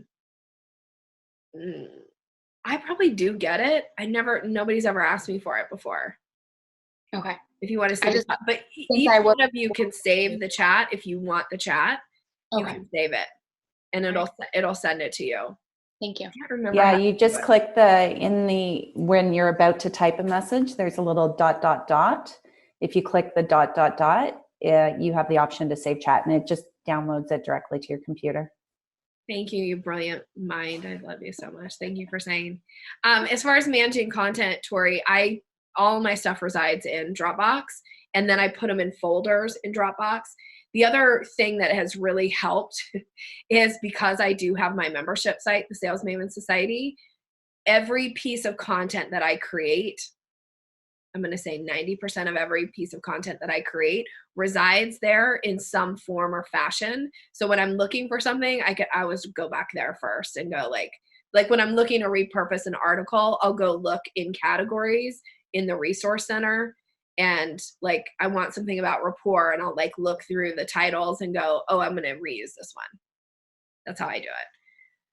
probably do get it. Nobody's ever asked me for it before. Okay. If you want to save it, but each one of you can save the chat if you want the chat. You can save it, and it'll send it to you. Thank you. I can't remember. Yeah, you just click when you're about to type a message, there's a little ... If you click the ... you have the option to save chat, and it just downloads it directly to your computer. Thank you, you brilliant mind. I love you so much. Thank you for saying. As far as managing content, Tori, all my stuff resides in Dropbox, and then I put them in folders in Dropbox. The other thing that has really helped is because I do have my membership site, the Sales Maven Society, every piece of content that I create, I'm going to say 90% of every piece of content that I create resides there in some form or fashion. So when I'm looking for something, I always go back there first and go like when I'm looking to repurpose an article, I'll go look in categories in the resource center. And like, I want something about rapport, and I'll like look through the titles and go, oh, I'm going to reuse this one. That's how I do it.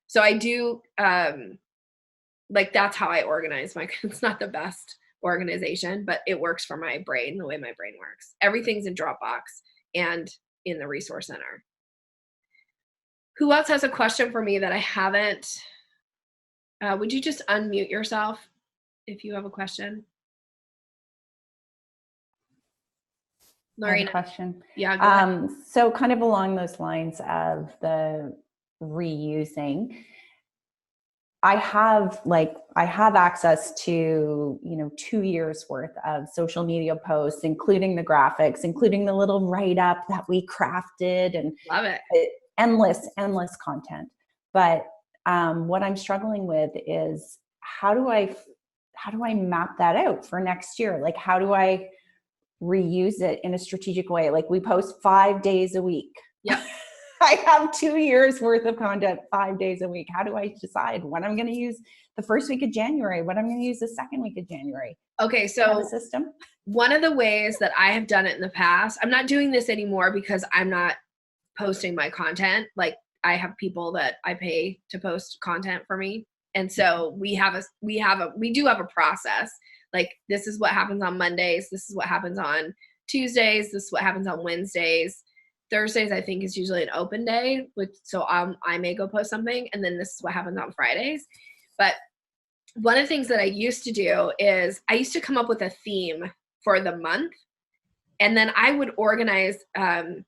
So I do, that's how I organize it's not the best organization, but it works for my brain, the way my brain works. Everything's in Dropbox and in the resource center. Who else has a question for me that I haven't? Would you just unmute yourself if you have a question? I have Lorena. a question. Yeah, go ahead. So kind of along those lines of the reusing, I have access to, 2 years worth of social media posts, including the graphics, including the little write-up that we crafted, and Love it. endless content. But what I'm struggling with is how do I map that out for next year? Like, how do I reuse it in a strategic way? Like, we post 5 days a week. Yep. I have 2 years worth of content 5 days a week. How do I decide when I'm going to use the first week of January, when I'm going to use the second week of January? Okay, Do you have so a system? one of the ways that I have done it in the past, I'm not doing this anymore because I'm not posting my content. Like, I have people that I pay to post content for me. And so we do have a process. Like, this is what happens on Mondays. This is what happens on Tuesdays. This is what happens on Wednesdays. Thursdays, I think, is usually an open day, so I may go post something, and then this is what happens on Fridays. But one of the things that I used to do is I used to come up with a theme for the month, and then I would organize. It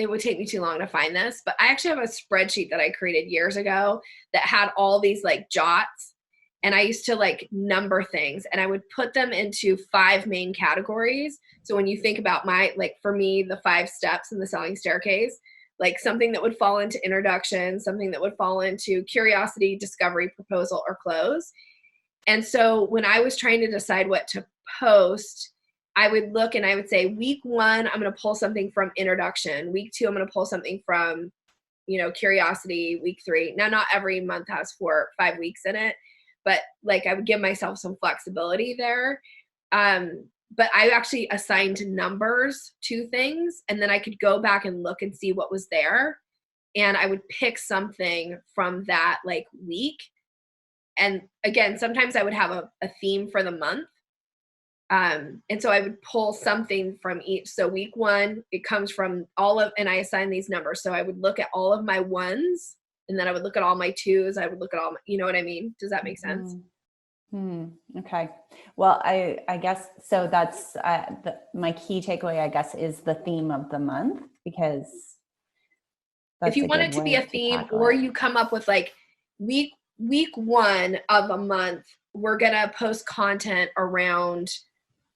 would take me too long to find this, but I actually have a spreadsheet that I created years ago that had all these like jots, and I used to like number things, and I would put them into 5 main categories. So when you think about for me, the 5 steps in the selling staircase, like something that would fall into introduction, something that would fall into curiosity, discovery, proposal, or close. And so when I was trying to decide what to post, I would look and I would say, week 1, I'm going to pull something from introduction. Week 2, I'm going to pull something from, curiosity. Week 3. Now, not every month has 4 or 5 weeks in it, but like I would give myself some flexibility there. But I actually assigned numbers to things, and then I could go back and look and see what was there. And I would pick something from that like week. And again, sometimes I would have a theme for the month. And so I would pull something from each. So week 1, it comes from and I assign these numbers. So I would look at all of my 1s, and then I would look at all my 2s. I would look at all you know what I mean? Does that make sense? Okay. Well, I guess, so that's my key takeaway, I guess, is the theme of the month, because if you want it to be a theme, or you come up with like week 1 of a month, we're going to post content around,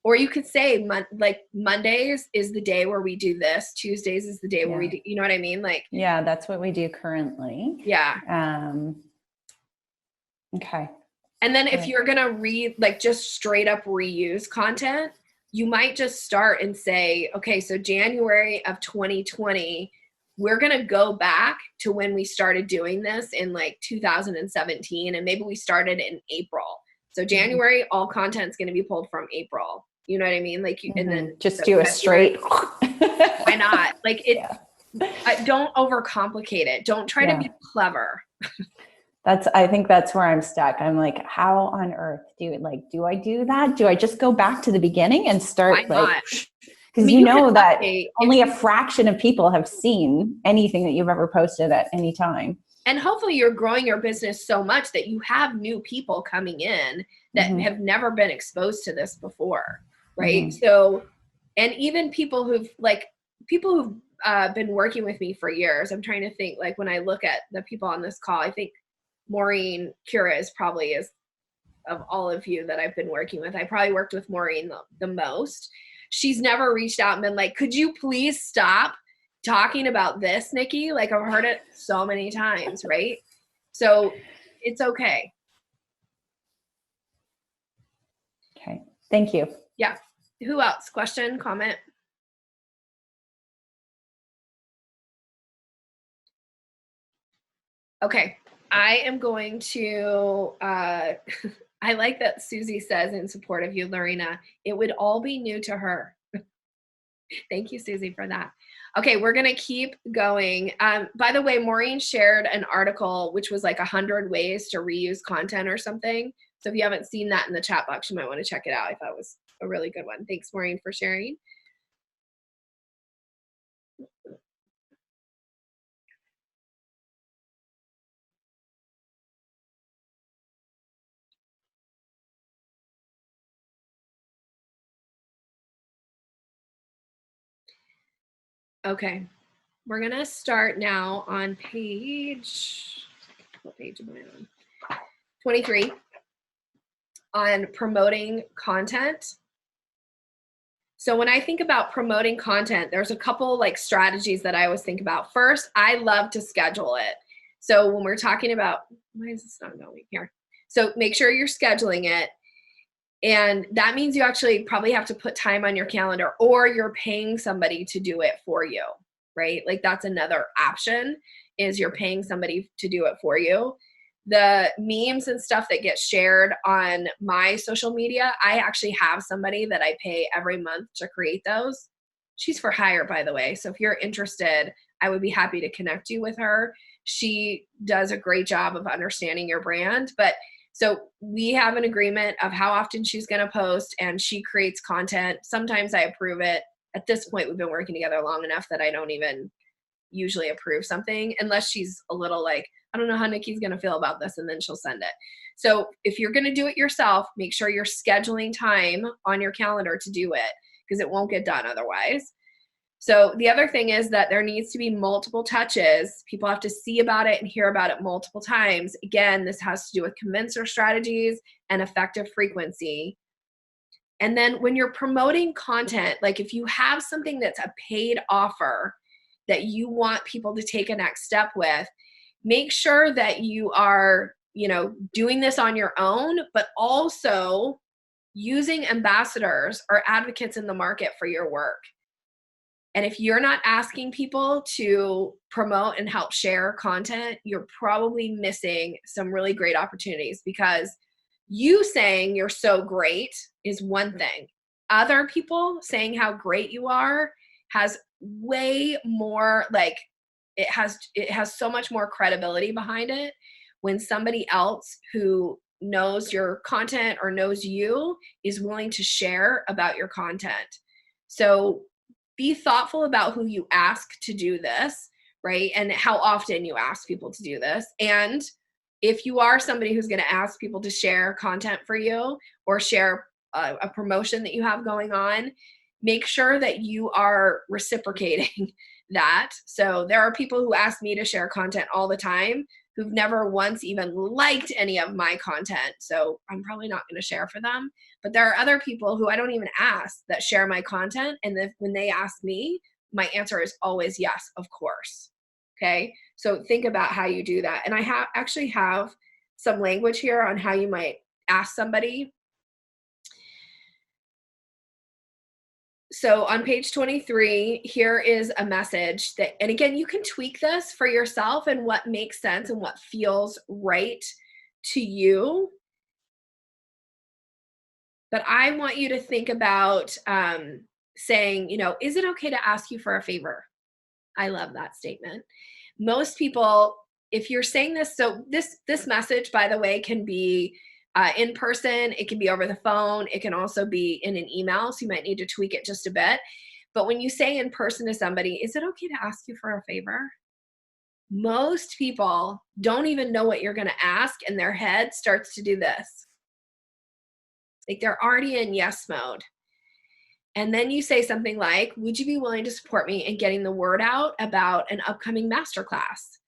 or you could say like Mondays is the day where we do this. Tuesdays is the day where we do, you know what I mean? Like, yeah, that's what we do currently. Yeah. Okay. And then if you're going to just straight up reuse content, you might just start and say, okay, so January of 2020, we're going to go back to when we started doing this in like 2017. And maybe we started in April. So January, all content's going to be pulled from April. You know what I mean? Like, and then just do a straight. Why not? Like don't overcomplicate it. Don't try to be clever. I think that's where I'm stuck. I'm like, how on earth do I do that? Do I just go back to the beginning and start because that only a fraction of people have seen anything that you've ever posted at any time. And hopefully you're growing your business so much that you have new people coming in that have never been exposed to this before. Right. So, and even people who've been working with me for years, I'm trying to think, like, when I look at the people on this call, I think Maureen Cura is of all of you that I've been working with. I probably worked with Maureen the most. She's never reached out and been like, could you please stop talking about this, Nikki? Like, I've heard it so many times, right? So it's okay. Okay. Thank you. Yeah. Who else? Question, comment? Okay. I am going to, I like that Susie says in support of you, Lorena, it would all be new to her. Thank you, Susie, for that. Okay, we're going to keep going. By the way, Maureen shared an article which was like 100 ways to reuse content or something. So if you haven't seen that in the chat box, you might want to check it out. I thought it was a really good one. Thanks, Maureen, for sharing. Okay. We're going to start now on what page am I on? 23, on promoting content. So when I think about promoting content, there's a couple like strategies that I always think about. First, I love to schedule it. So when we're talking about, why is this not going here? So make sure you're scheduling it. And that means you actually probably have to put time on your calendar, or you're paying somebody to do it for you, right? Like that's another option, is you're paying somebody to do it for you. The memes and stuff that get shared on my social media, I actually have somebody that I pay every month to create those. She's for hire, by the way. So if you're interested, I would be happy to connect you with her. She does a great job of understanding your brand. But so we have an agreement of how often she's going to post, and she creates content. Sometimes I approve it. At this point, we've been working together long enough that I don't even usually approve something unless she's a little like, I don't know how Nikki's going to feel about this, and then she'll send it. So if you're going to do it yourself, make sure you're scheduling time on your calendar to do it, because it won't get done otherwise. So the other thing is that there needs to be multiple touches. People have to see about it and hear about it multiple times. Again, this has to do with convincer strategies and effective frequency. And then when you're promoting content, like if you have something that's a paid offer that you want people to take a next step with, make sure that you are, doing this on your own, but also using ambassadors or advocates in the market for your work. And if you're not asking people to promote and help share content, you're probably missing some really great opportunities, because you saying you're so great is one thing. Other people saying how great you are has way more, like it has so much more credibility behind it when somebody else who knows your content or knows you is willing to share about your content. So be thoughtful about who you ask to do this, right? And how often you ask people to do this. And if you are somebody who's going to ask people to share content for you or share a promotion that you have going on, make sure that you are reciprocating that. So there are people who ask me to share content all the time who've never once even liked any of my content. So I'm probably not going to share for them. But there are other people who I don't even ask that share my content. And then when they ask me, my answer is always yes, of course. Okay. So think about how you do that. And I actually have some language here on how you might ask somebody. So on page 23, here is a message that, and again, you can tweak this for yourself and what makes sense and what feels right to you. But I want you to think about saying, is it okay to ask you for a favor? I love that statement. Most people, if you're saying this, so this message, by the way, can be in person, it can be over the phone, it can also be in an email, so you might need to tweak it just a bit. But when you say in person to somebody, is it okay to ask you for a favor? Most people don't even know what you're going to ask, and their head starts to do this. Like they're already in yes mode. And then you say something like, would you be willing to support me in getting the word out about an upcoming masterclass?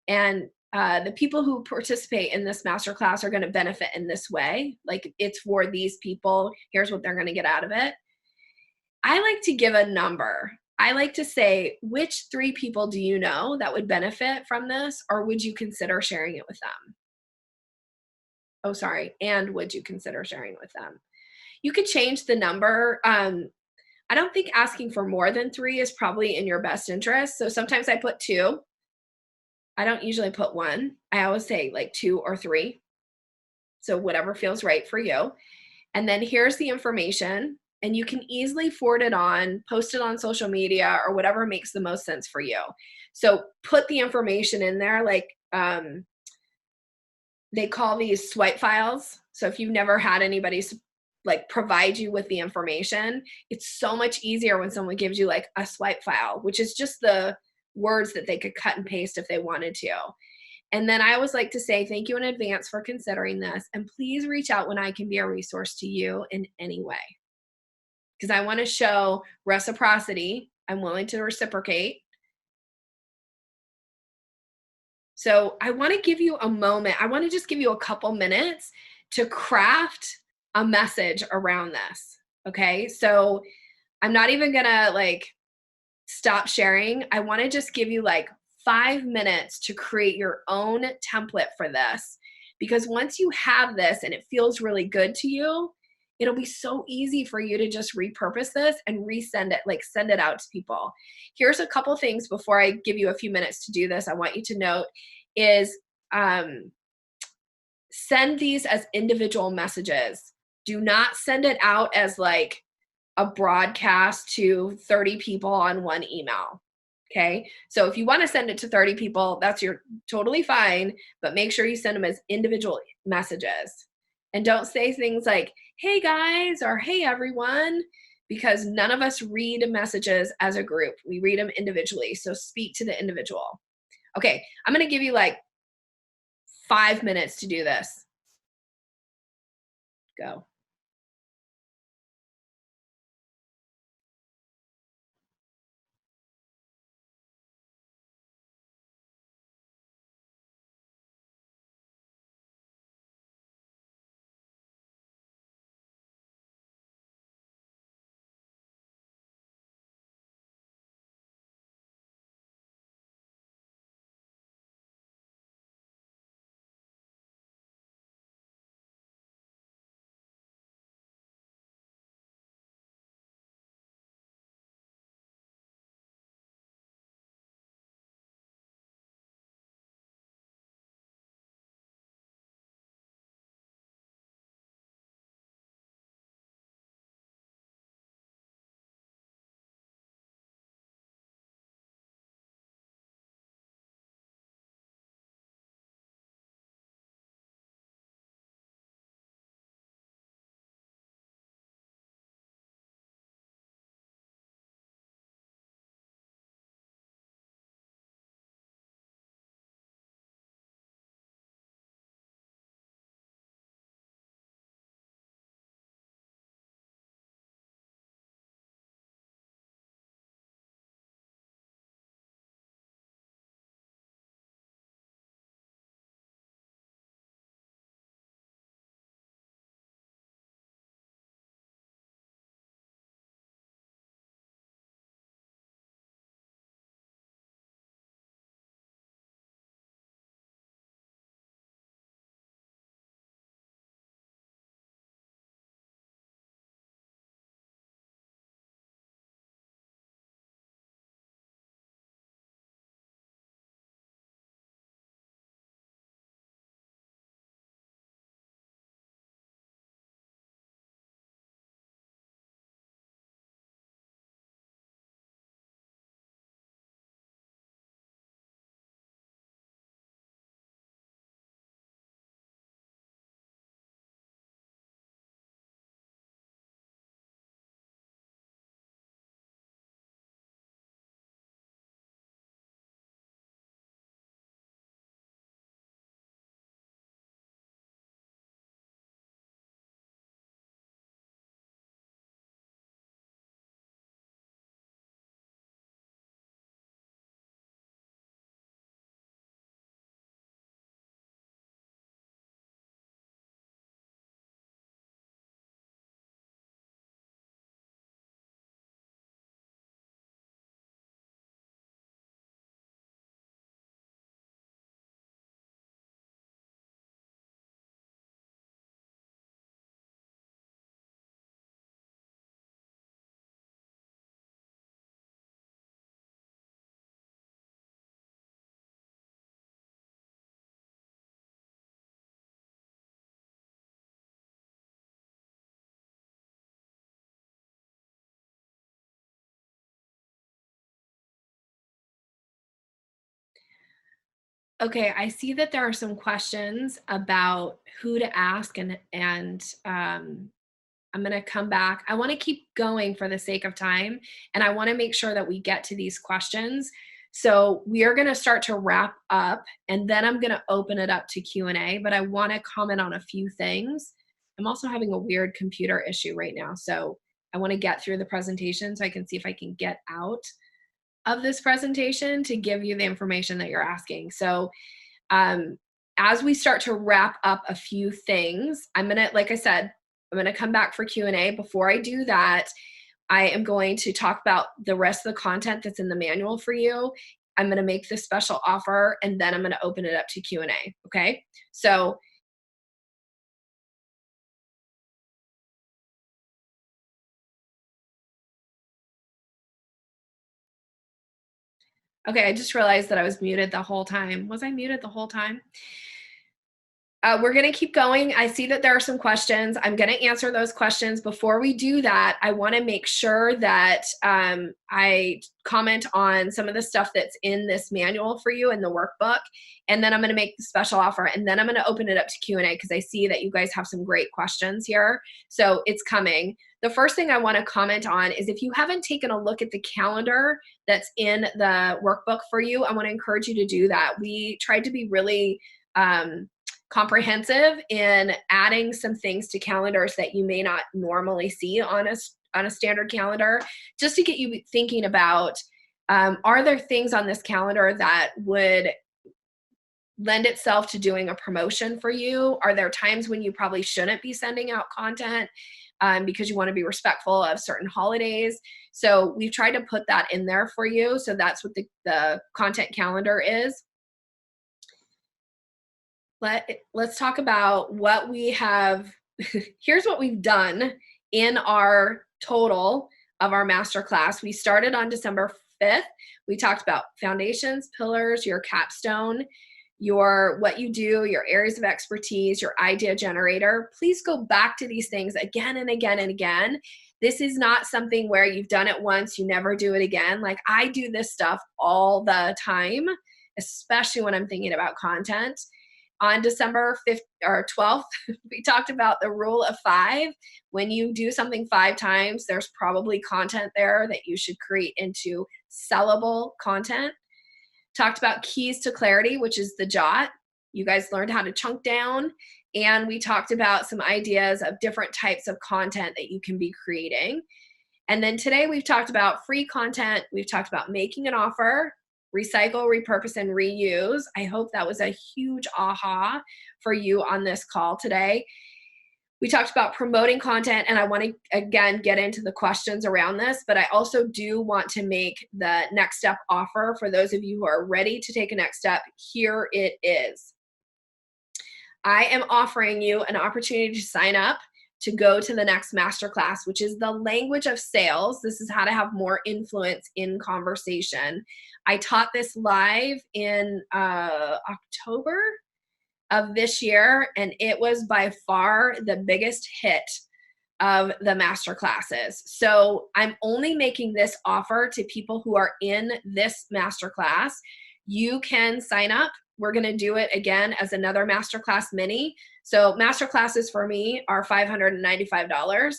And the people who participate in this masterclass are going to benefit in this way. Like it's for these people. Here's what they're going to get out of it. I like to give a number. I like to say, which 3 people do you know that would benefit from this? Or would you consider sharing it with them? Oh, sorry. And would you consider sharing it with them? You could change the number. I don't think asking for more than 3 is probably in your best interest. So sometimes I put 2. I don't usually put 1. I always say like 2 or 3. So whatever feels right for you. And then here's the information, and you can easily forward it on, post it on social media, or whatever makes the most sense for you. So put the information in there, like they call these swipe files. So if you've never had anybody like provide you with the information, it's so much easier when someone gives you like a swipe file, which is just the words that they could cut and paste if they wanted to. And then I always like to say, thank you in advance for considering this. And please reach out when I can be a resource to you in any way. Because I want to show reciprocity I'm willing to reciprocate. So I want to give you a moment. I want to just give you a couple minutes to craft a message around this. Okay. So I'm not even going to like stop sharing. I want to just give you like 5 minutes to create your own template for this. Because once you have this and it feels really good to you, it'll be so easy for you to just repurpose this and resend it, like send it out to people. Here's a couple things before I give you a few minutes to do this. I want you to note is send these as individual messages. Do not send it out as like a broadcast to 30 people on one email. Okay. So if you want to send it to 30 people, that's totally fine, but make sure you send them as individual messages. And don't say things like, hey guys, or hey everyone, because none of us read messages as a group. We read them individually. So speak to the individual. Okay. I'm going to give you like 5 minutes to do this. Go. Okay, I see that there are some questions about who to ask, and I'm going to come back. I want to keep going for the sake of time, and I want to make sure that we get to these questions. So we are going to start to wrap up, and then I'm going to open it up to Q&A, but I want to comment on a few things. I'm also having a weird computer issue right now, so I want to get through the presentation so I can see if I can get out of this presentation to give you the information that you're asking. So as we start to wrap up a few things, I'm going to, like I said, I'm going to come back for Q&A. Before I do that, I am going to talk about the rest of the content that's in the manual for you. I'm going to make this special offer, and then I'm going to open it up to Q&A. Okay. So okay, I just realized that I was muted the whole time. Was I muted the whole time? We're going to keep going. I see that there are some questions. I'm going to answer those questions. Before we do that, I want to make sure that I comment on some of the stuff that's in this manual for you in the workbook. And then I'm going to make the special offer. And then I'm going to open it up to Q&A because I see that you guys have some great questions here. So it's coming. The first thing I want to comment on is if you haven't taken a look at the calendar that's in the workbook for you, I want to encourage you to do that. We tried to be really comprehensive in adding some things to calendars that you may not normally see on a standard calendar, just to get you thinking about, are there things on this calendar that would lend itself to doing a promotion for you? Are there times when you probably shouldn't be sending out content because you want to be respectful of certain holidays? So we've tried to put that in there for you. So that's what the content calendar is. Let's talk about what we have. Here's what we've done in our total of our masterclass. We started on December 5th. We talked about foundations, pillars, your capstone, what you do, your areas of expertise, your idea generator. Please go back to these things again and again and again. This is not something where you've done it once, you never do it again. Like, I do this stuff all the time, especially when I'm thinking about content. On December 5th or 12th, we talked about the rule of 5. When you do something 5 times, there's probably content there that you should create into sellable content. Talked about keys to clarity, which is the jot. You guys learned how to chunk down. And we talked about some ideas of different types of content that you can be creating. And then today we've talked about free content. We've talked about making an offer, recycle, repurpose, and reuse. I hope that was a huge aha for you on this call today. We talked about promoting content, and I want to, again, get into the questions around this, but I also do want to make the next step offer for those of you who are ready to take a next step. Here it is. I am offering you an opportunity to sign up to go to the next masterclass, which is the language of sales. This is how to have more influence in conversation. I taught this live in October of this year, and it was by far the biggest hit of the masterclasses. So I'm only making this offer to people who are in this masterclass. You can sign up. We're going to do it again as another masterclass mini. So masterclasses for me are $595.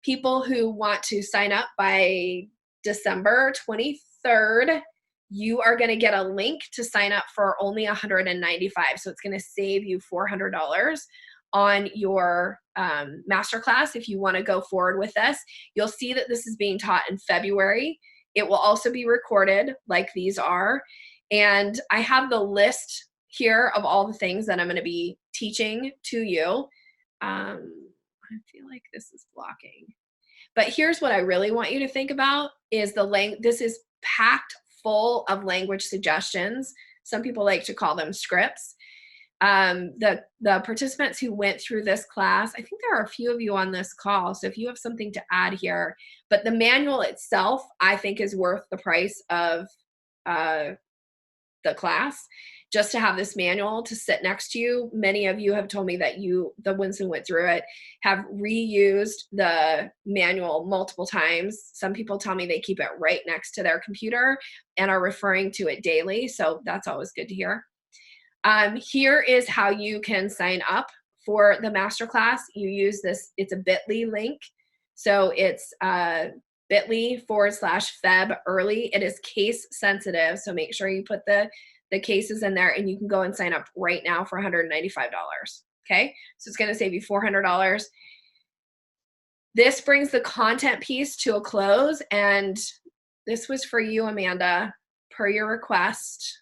People who want to sign up by December 23rd, you are going to get a link to sign up for only $195. So it's going to save you $400 on your masterclass if you want to go forward with this. You'll see that this is being taught in February. It will also be recorded like these are. And I have the list here of all the things that I'm going to be teaching to you. I feel like this is blocking. But here's what I really want you to think about is this is packed full of language suggestions. Some people like to call them scripts. The participants who went through this class, I think there are a few of you on this call, so if you have something to add here, but the manual itself, I think, is worth the price of the class, just to have this manual to sit next to you. Many of you have told me that the ones who went through it, have reused the manual multiple times. Some people tell me they keep it right next to their computer and are referring to it daily. So that's always good to hear. Here is how you can sign up for the masterclass. You use this, it's a bit.ly link. So it's bit.ly/Feb early. It is case sensitive, so make sure you put the cases in there, and you can go and sign up right now for $195. Okay, so it's going to save you $400. this brings the content piece to a close. And this was for you, Amanda, per your request.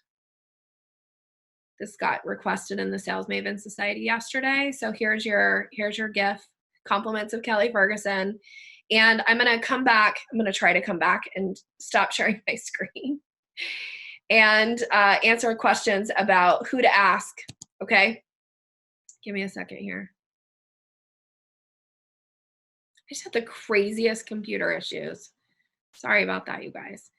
This got requested in the Sales Maven Society yesterday. So here's your gift. Compliments of Kelly Ferguson. And I'm going to come back. I'm going to try to come back and stop sharing my screen and answer questions about who to ask. Okay. Give me a second here. I just had the craziest computer issues. Sorry about that, you guys.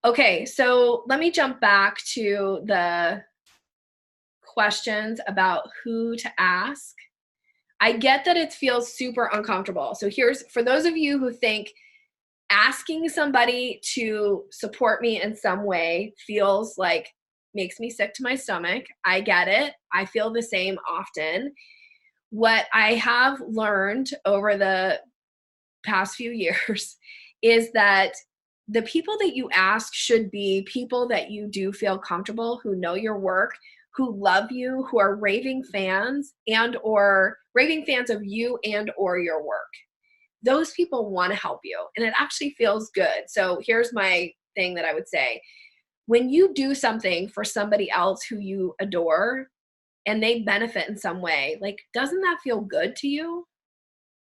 Okay. So let me jump back to the questions about who to ask. I get that it feels super uncomfortable. So here's, for those of you who think asking somebody to support me in some way feels like, makes me sick to my stomach. I get it. I feel the same often. What I have learned over the past few years is that the people that you ask should be people that you do feel comfortable, who know your work, who love you, who are raving fans or raving fans of you and or your work. Those people want to help you, and it actually feels good. So here's my thing that I would say. When you do something for somebody else who you adore and they benefit in some way, like, doesn't that feel good to you?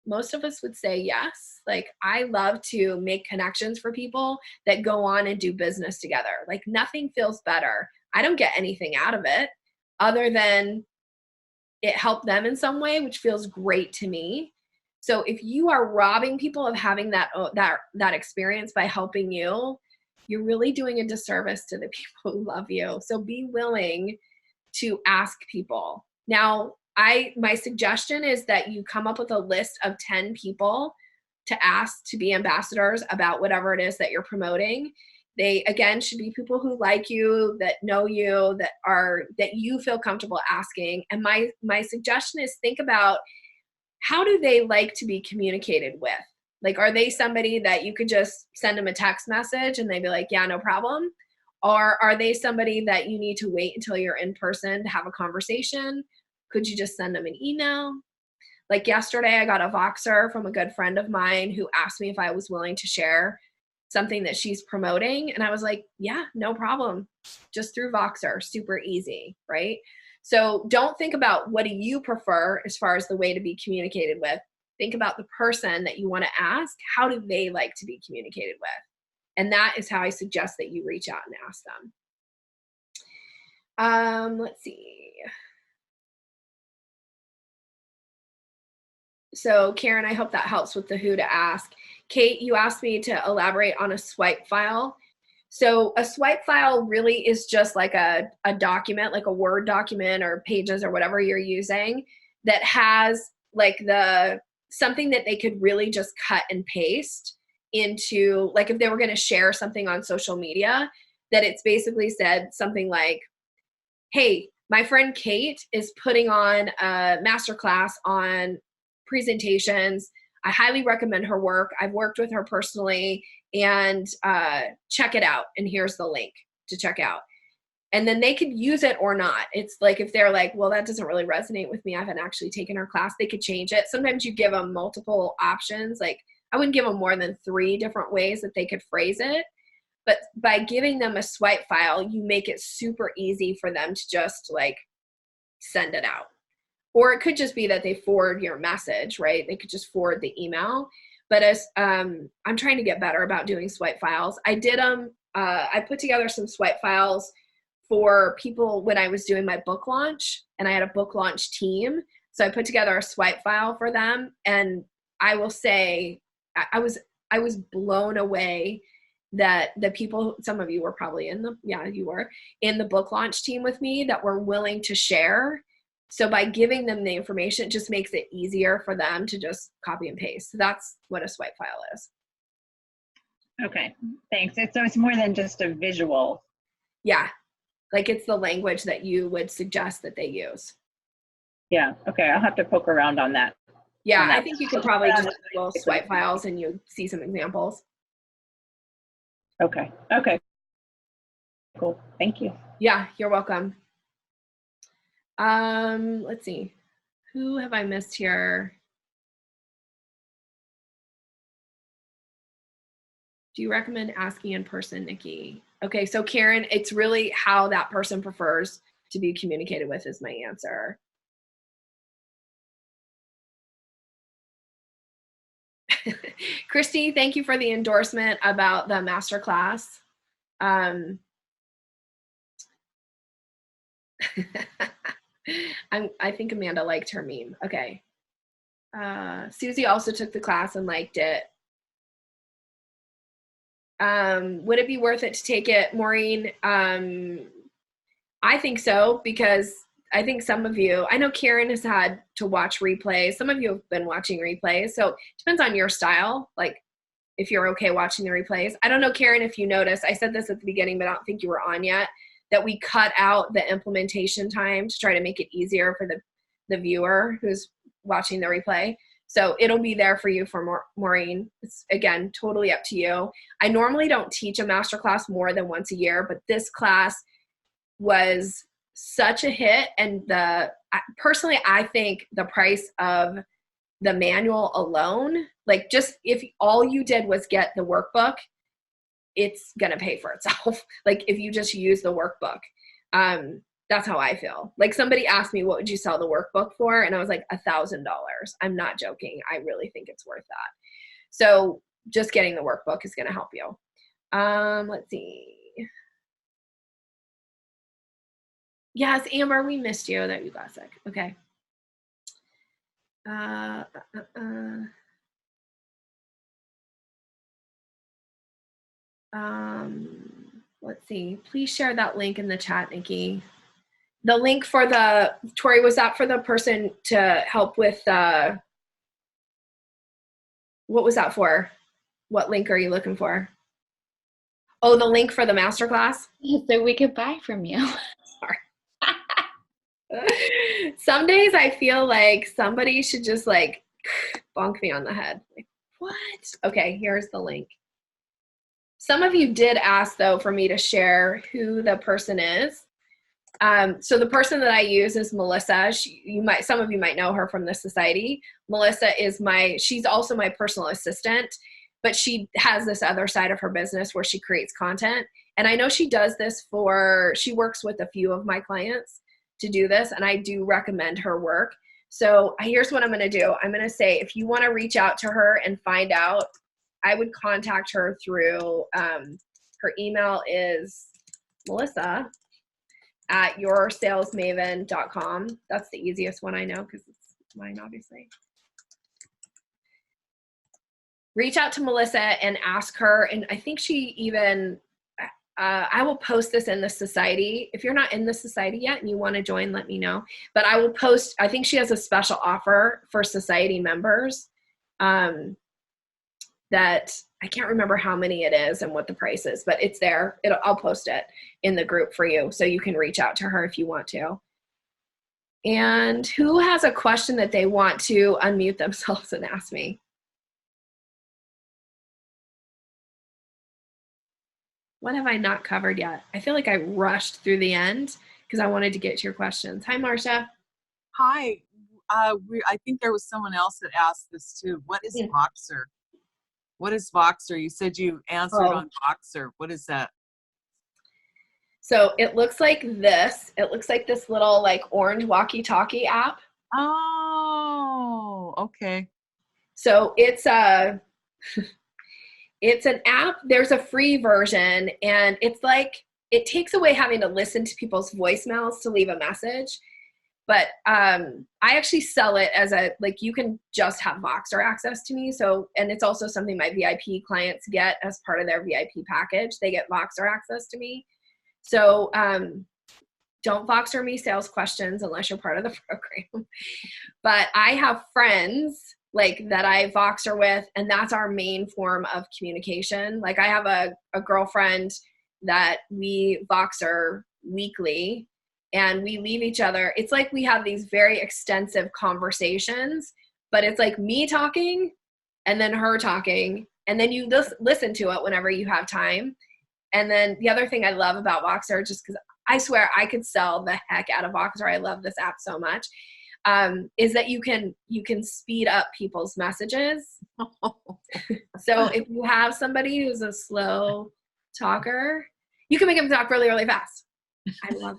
Most of us would say yes. Like, I love to make connections for people that go on and do business together. Like, nothing feels better. I don't get anything out of it other than it helped them in some way, which feels great to me. So if you are robbing people of having that experience by helping you, you're really doing a disservice to the people who love you. So be willing to ask people. Now, my suggestion is that you come up with a list of 10 people to ask to be ambassadors about whatever it is that you're promoting. They, again, should be people who like you, that know you, that you feel comfortable asking. And my suggestion is think about, how do they like to be communicated with? Like, are they somebody that you could just send them a text message and they'd be like, yeah, no problem? Or are they somebody that you need to wait until you're in person to have a conversation? Could you just send them an email? Like yesterday, I got a Voxer from a good friend of mine who asked me if I was willing to share something that she's promoting. And I was like, yeah, no problem. Just through Voxer, super easy, right? So don't think about what do you prefer as far as the way to be communicated with. Think about the person that you want to ask, how do they like to be communicated with? And that is how I suggest that you reach out and ask them. Let's see. So Karen, I hope that helps with the who to ask. Kate, you asked me to elaborate on a swipe file. So a swipe file really is just like a document, like a Word document or Pages or whatever you're using, that has like something that they could really just cut and paste into, like if they were going to share something on social media, that it's basically said something like, hey, my friend Kate is putting on a masterclass on presentations. I highly recommend her work. I've worked with her personally, and check it out. And here's the link to check out. And then they could use it or not. It's like, if they're like, well, that doesn't really resonate with me, I haven't actually taken her class, they could change it. Sometimes you give them multiple options. Like, I wouldn't give them more than 3 different ways that they could phrase it. But by giving them a swipe file, you make it super easy for them to just like send it out. Or it could just be that they forward your message, right? They could just forward the email. But as I'm trying to get better about doing swipe files. I did I put together some swipe files for people when I was doing my book launch, and I had a book launch team. So I put together a swipe file for them, and I will say I was blown away that the people, some of you were probably you were in the book launch team with me, that were willing to share. So by giving them the information, it just makes it easier for them to just copy and paste. So that's what a swipe file is. Okay, thanks. So it's more than just a visual. Yeah, like it's the language that you would suggest that they use. Yeah, okay, I'll have to poke around on that. Yeah, I think you could probably just Google swipe files and you see some examples. Okay, cool, thank you. Yeah, you're welcome. Let's see, who have I missed here? Do you recommend asking in person, Nikki? Okay, so Karen, it's really how that person prefers to be communicated with is my answer. Christy, thank you for the endorsement about the masterclass. I think Amanda liked her meme. Okay. Susie also took the class and liked it. Would it be worth it to take it, Maureen? I think so, because I think some of you, I know Karen has had to watch replays. Some of you have been watching replays. So it depends on your style, like if you're okay watching the replays. I don't know, Karen, if you noticed, I said this at the beginning, but I don't think you were on yet, that we cut out the implementation time to try to make it easier for the viewer who's watching the replay. So it'll be there for you for Maureen. It's, again, totally up to you. I normally don't teach a masterclass more than once a year, but this class was such a hit. And personally, I think the price of the manual alone, like just if all you did was get the workbook, it's going to pay for itself. Like if you just use the workbook, that's how I feel. Like somebody asked me, what would you sell the workbook for? And I was like, $1,000. I'm not joking. I really think it's worth that. So just getting the workbook is going to help you. Let's see. Yes, Amber, we missed you. That you got sick. Okay. Let's see. Please share that link in the chat, Nikki. The link for Tori, was that for the person to help with what was that for? What link are you looking for? Oh, the link for the masterclass? So we could buy from you. Sorry. Some days I feel like somebody should just like bonk me on the head. Like, what? Okay, here's the link. Some of you did ask though for me to share who the person is. So the person that I use is Melissa. Some of you might know her from the society. Melissa is she's also my personal assistant, but she has this other side of her business where she creates content. And I know she does this she works with a few of my clients to do this, and I do recommend her work. So here's what I'm going to do. I'm going to say, if you want to reach out to her and find out, I would contact her through, her email is melissa@yoursalesmaven.com. That's the easiest one I know because it's mine, obviously. Reach out to Melissa and ask her, and I think she even, I will post this in the society. If you're not in the society yet and you want to join, let me know. But I will post, I think she has a special offer for society members that I can't remember how many it is and what the price is, but it's there. I'll post it in the group for you so you can reach out to her if you want to. And who has a question that they want to unmute themselves and ask me? What have I not covered yet? I feel like I rushed through the end because I wanted to get to your questions. Hi, Marcia. Hi. I think there was someone else that asked this too. What is Voxer? What is Voxer? You said you answered on Voxer. What is that? So it looks like this. It looks like this little like orange walkie-talkie app. Oh, okay. So it's an app. There's a free version, and it's like, it takes away having to listen to people's voicemails to leave a message. But I actually sell it as you can just have Voxer access to me. So, and it's also something my VIP clients get as part of their VIP package. They get Voxer access to me. So don't Voxer me sales questions unless you're part of the program. But I have friends that I Voxer with, and that's our main form of communication. Like I have a girlfriend that we Voxer weekly, and we leave each other. It's like we have these very extensive conversations, but it's like me talking and then her talking, and then you just listen to it whenever you have time. And then the other thing I love about Voxer, just because I swear I could sell the heck out of Voxer. I love this app so much. is that you can speed up people's messages. So if you have somebody who's a slow talker, you can make them talk really, really fast. I love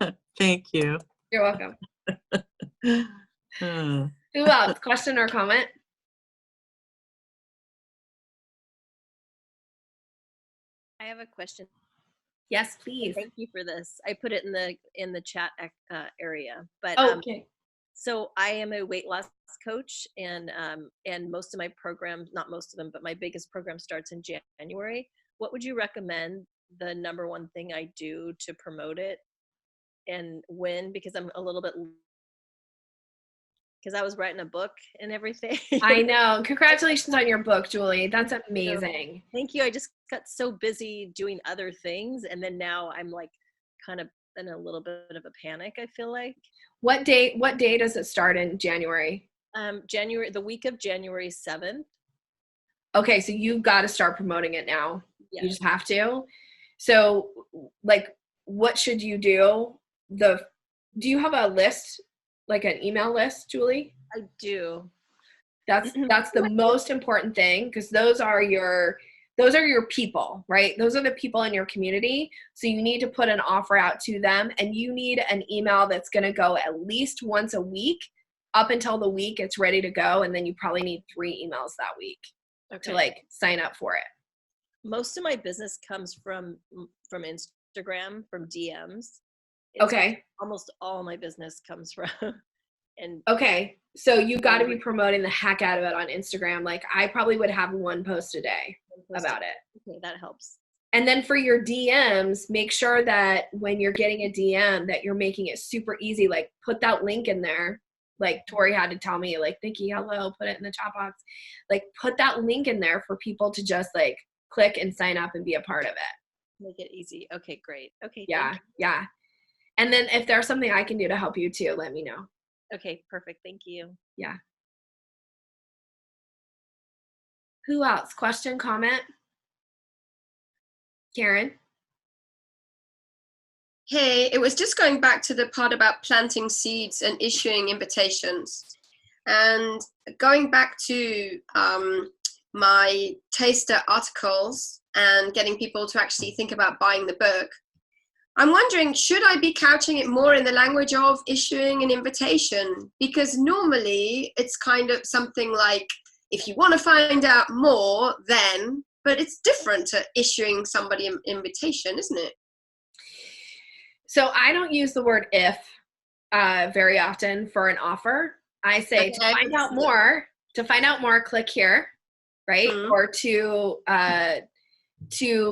that. Thank you. You're welcome. Who else? Question or comment? I have a question. Yes, please. Thank you for this. I put it in the chat area. But okay. So I am a weight loss coach, and most of my programs, not most of them, but my biggest program starts in January. What would you recommend the number one thing I do to promote it, and when? Because I'm a little bit, because I was writing a book and everything. I know. Congratulations on your book, Julie. That's amazing. Thank you. I just got so busy doing other things, and then now I'm like kind of in a little bit of a panic, I feel like. What day does it start in January? The week of January 7th. Okay, so you've got to start promoting it now. Yes. You just have to. So, like, what should you do? Do you have a list, like an email list, Julie? I do. That's the most important thing, because those are your people, right? Those are the people in your community. So you need to put an offer out to them, and you need an email that's going to go at least once a week up until the week it's ready to go. And then you probably need 3 emails that week to like sign up for it. Most of my business comes from Instagram, from DMs. Okay. Almost all my business comes from. And okay. So you got to be promoting the heck out of it on Instagram. Like, I probably would have 1 post a day about it. Okay, that helps. And then for your DMs, make sure that when you're getting a DM that you're making it super easy. Like, put that link in there. Like Tori had to tell me, like, Nikki, hello, put it in the chat box. Like, put that link in there for people to just like click and sign up and be a part of it. Make it easy. Okay, great. Okay. Yeah. Yeah. And then if there's something I can do to help you too, let me know. Okay, perfect. Thank you. Yeah. Who else? Question, comment? Karen? Hey, it was just going back to the part about planting seeds and issuing invitations. And going back to my taster articles and getting people to actually think about buying the book, I'm wondering, should I be couching it more in the language of issuing an invitation? Because normally it's kind of something like, if you want to find out more, then, but it's different to issuing somebody an invitation, isn't it? So I don't use the word if very often for an offer. I say to find out more, click here, right? Mm-hmm. Or to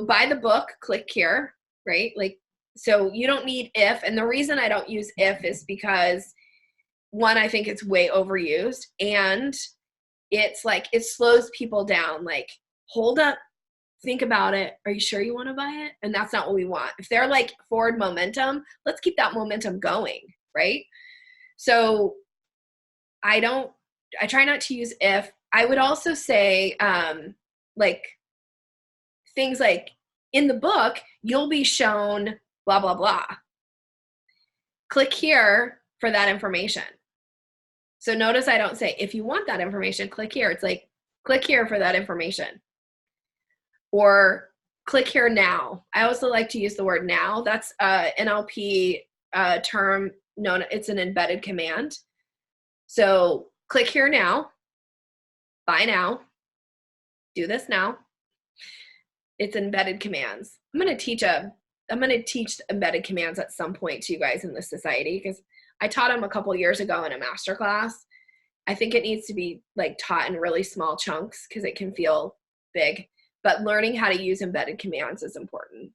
buy the book, click here, right? Like, so you don't need if. And the reason I don't use if is because, one, I think it's way overused, and it's like, it slows people down. Like, hold up, think about it. Are you sure you want to buy it? And that's not what we want. If they're like forward momentum, let's keep that momentum going, right? So I try not to use if. I would also say like things like, in the book, you'll be shown blah, blah, blah. Click here for that information. So notice I don't say, if you want that information, click here. It's like, click here for that information. Or click here now. I also like to use the word now. That's NLP term known, it's an embedded command. So click here now, buy now, do this now. It's embedded commands. I'm going to teach embedded commands at some point to you guys in the society, because I taught them a couple years ago in a Masterclass. I think it needs to be like taught in really small chunks because it can feel big, but learning how to use embedded commands is important.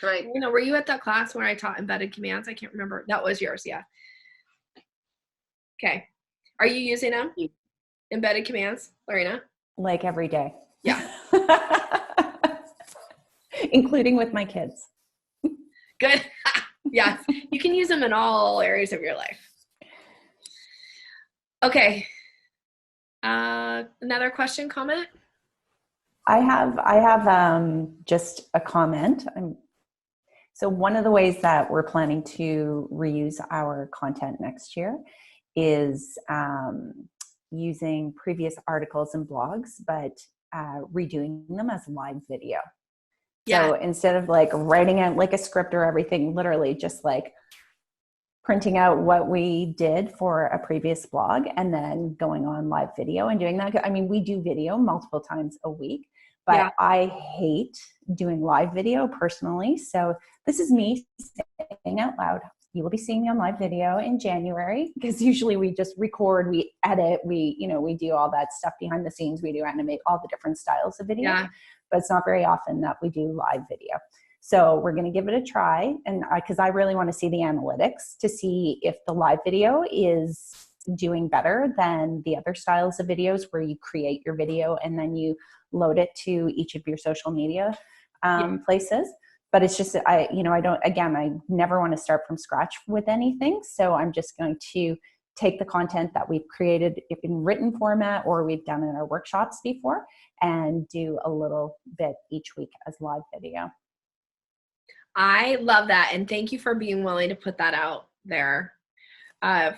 Right. You know, were you at that class where I taught embedded commands? I can't remember. That was yours. Yeah. Okay. Are you using them? Embedded commands, Lorena? Like every day. Yeah. Including with my kids. Good. Yes. You can use them in all areas of your life. Okay. Another question, comment? I have just a comment. So one of the ways that we're planning to reuse our content next year is using previous articles and blogs, but redoing them as live video. So instead of like writing out like a script or everything, literally just like printing out what we did for a previous blog and then going on live video and doing that. I mean, we do video multiple times a week, but I hate doing live video personally. So this is me saying out loud. You will be seeing me on live video in January, because usually we just record, we edit, we do all that stuff behind the scenes. We do animate all the different styles of video, but it's not very often that we do live video. So we're going to give it a try. And because I really want to see the analytics to see if the live video is doing better than the other styles of videos where you create your video and then you load it to each of your social media places. But it's just, I never want to start from scratch with anything. So I'm just going to take the content that we've created in written format or we've done in our workshops before and do a little bit each week as live video. I love that. And thank you for being willing to put that out there.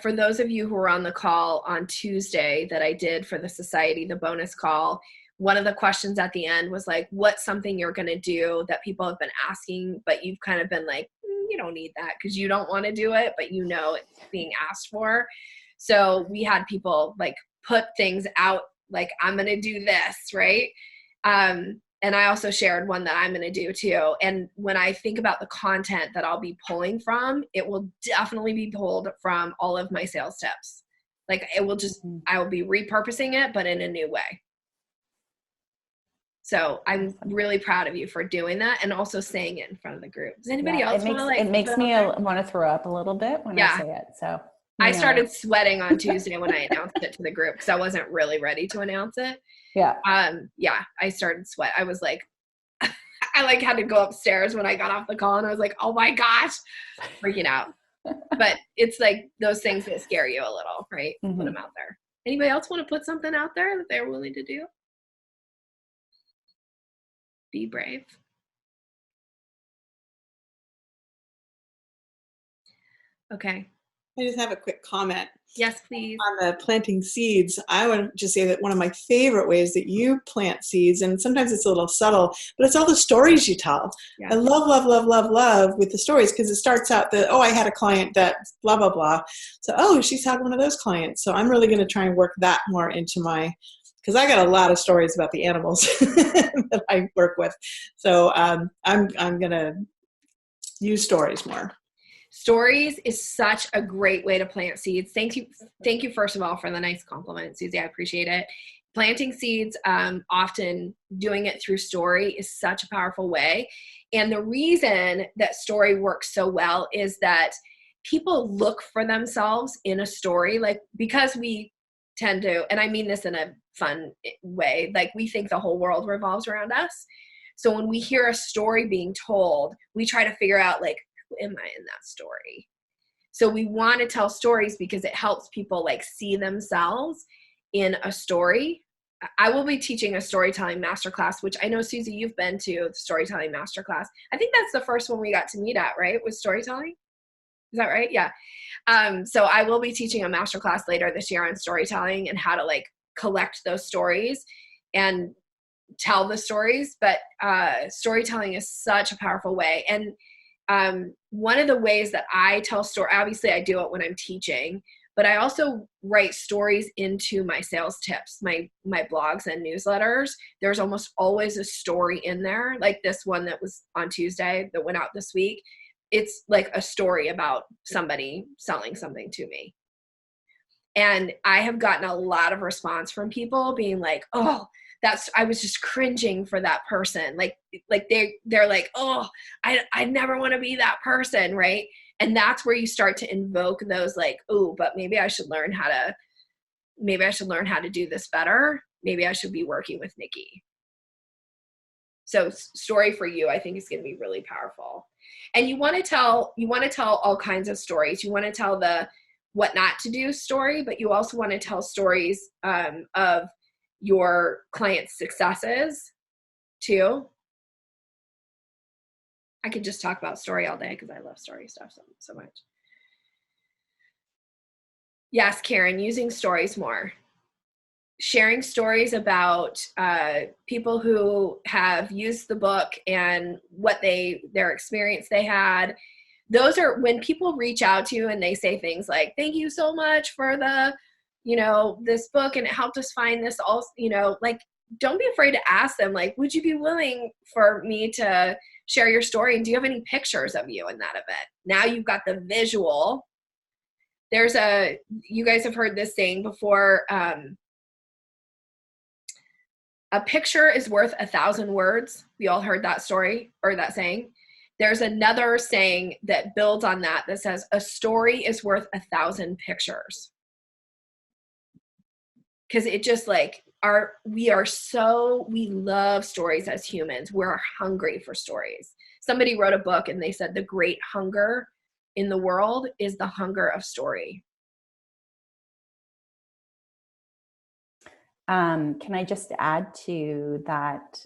For those of you who were on the call on Tuesday that I did for the society, the bonus call, one of the questions at the end was like, what's something you're going to do that people have been asking, but you've kind of been like, you don't need that because you don't want to do it, but you know it's being asked for. So we had people like put things out like, I'm going to do this, right? And I also shared one that I'm going to do too. And when I think about the content that I'll be pulling from, it will definitely be pulled from all of my sales tips. Like it will just, I will be repurposing it, but in a new way. So I'm really proud of you for doing that and also saying it in front of the group. Does anybody else want to like? It makes me want to throw up a little bit when I say it. So I started sweating on Tuesday when I announced it to the group because I wasn't really ready to announce it. I started sweat. I was like, I like had to go upstairs when I got off the call and I was like, oh my gosh, freaking out. But it's like those things that scare you a little, right? Put them out there. Anybody else want to put something out there that they're willing to do? Be brave. Okay. I just have a quick comment. Yes, please. On the planting seeds, I want to just say that one of my favorite ways that you plant seeds, and sometimes it's a little subtle, but it's all the stories you tell. Yeah. I love with the stories because it starts out that, I had a client that blah, blah, blah. So, she's had one of those clients. So I'm really going to try and work that more into because I got a lot of stories about the animals that I work with. So I'm going to use stories more. Stories is such a great way to plant seeds. Thank you first of all for the nice compliment, Susie. I appreciate it. Planting seeds, often doing it through story is such a powerful way. And the reason that story works so well is that people look for themselves in a story, like because we tend to, and I mean this in a fun way, like we think the whole world revolves around us. So when we hear a story being told, we try to figure out like, who am I in that story? So we want to tell stories because it helps people like see themselves in a story. I will be teaching a storytelling masterclass, which I know, Susie, you've been to the storytelling masterclass. I think that's the first one we got to meet at, right? With storytelling. Is that right? Yeah. So I will be teaching a masterclass later this year on storytelling and how to like collect those stories and tell the stories. But storytelling is such a powerful way. And one of the ways that I tell story, obviously I do it when I'm teaching, but I also write stories into my sales tips, my blogs and newsletters. There's almost always a story in there, like this one that was on Tuesday that went out this week. It's like a story about somebody selling something to me. And I have gotten a lot of response from people being like, I was just cringing for that person. Like they're like, I never want to be that person. Right. And that's where you start to invoke those like, but maybe I should learn how to do this better. Maybe I should be working with Nikki. So story for you, I think is going to be really powerful. And you want to tell all kinds of stories. You want to tell the what not to do story, but you also want to tell stories of your client's successes too. I could just talk about story all day because I love story stuff so much. Yes, Karen, using stories more. Sharing stories about people who have used the book and what their experience they had. Those are when people reach out to you and they say things like, thank you so much for the, this book and it helped us find this also, like, don't be afraid to ask them, like, would you be willing for me to share your story? And do you have any pictures of you in that event? Now you've got the visual. You guys have heard this saying before, a picture is worth 1,000 words. We all heard that story or that saying. There's another saying that builds on that says a story is worth 1,000 pictures. Because it just we love stories as humans. We're hungry for stories. Somebody wrote a book and they said the great hunger in the world is the hunger of story. Can I just add to that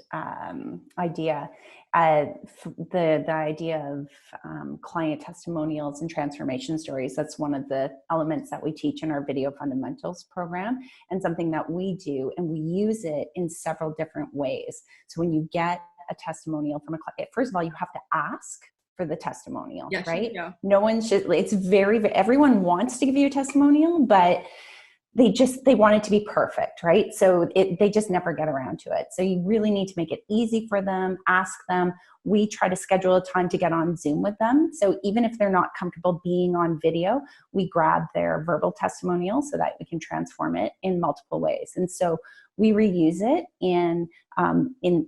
idea? The idea of client testimonials and transformation stories, that's one of the elements that we teach in our Video Fundamentals program, and something that we do, and we use it in several different ways. So when you get a testimonial from a client, first of all, you have to ask for the testimonial, yes, right? Yeah. No one should, everyone wants to give you a testimonial, but they want it to be perfect, right? So they just never get around to it. So you really need to make it easy for them, ask them. We try to schedule a time to get on Zoom with them. So even if they're not comfortable being on video, we grab their verbal testimonial so that we can transform it in multiple ways. And so we reuse it in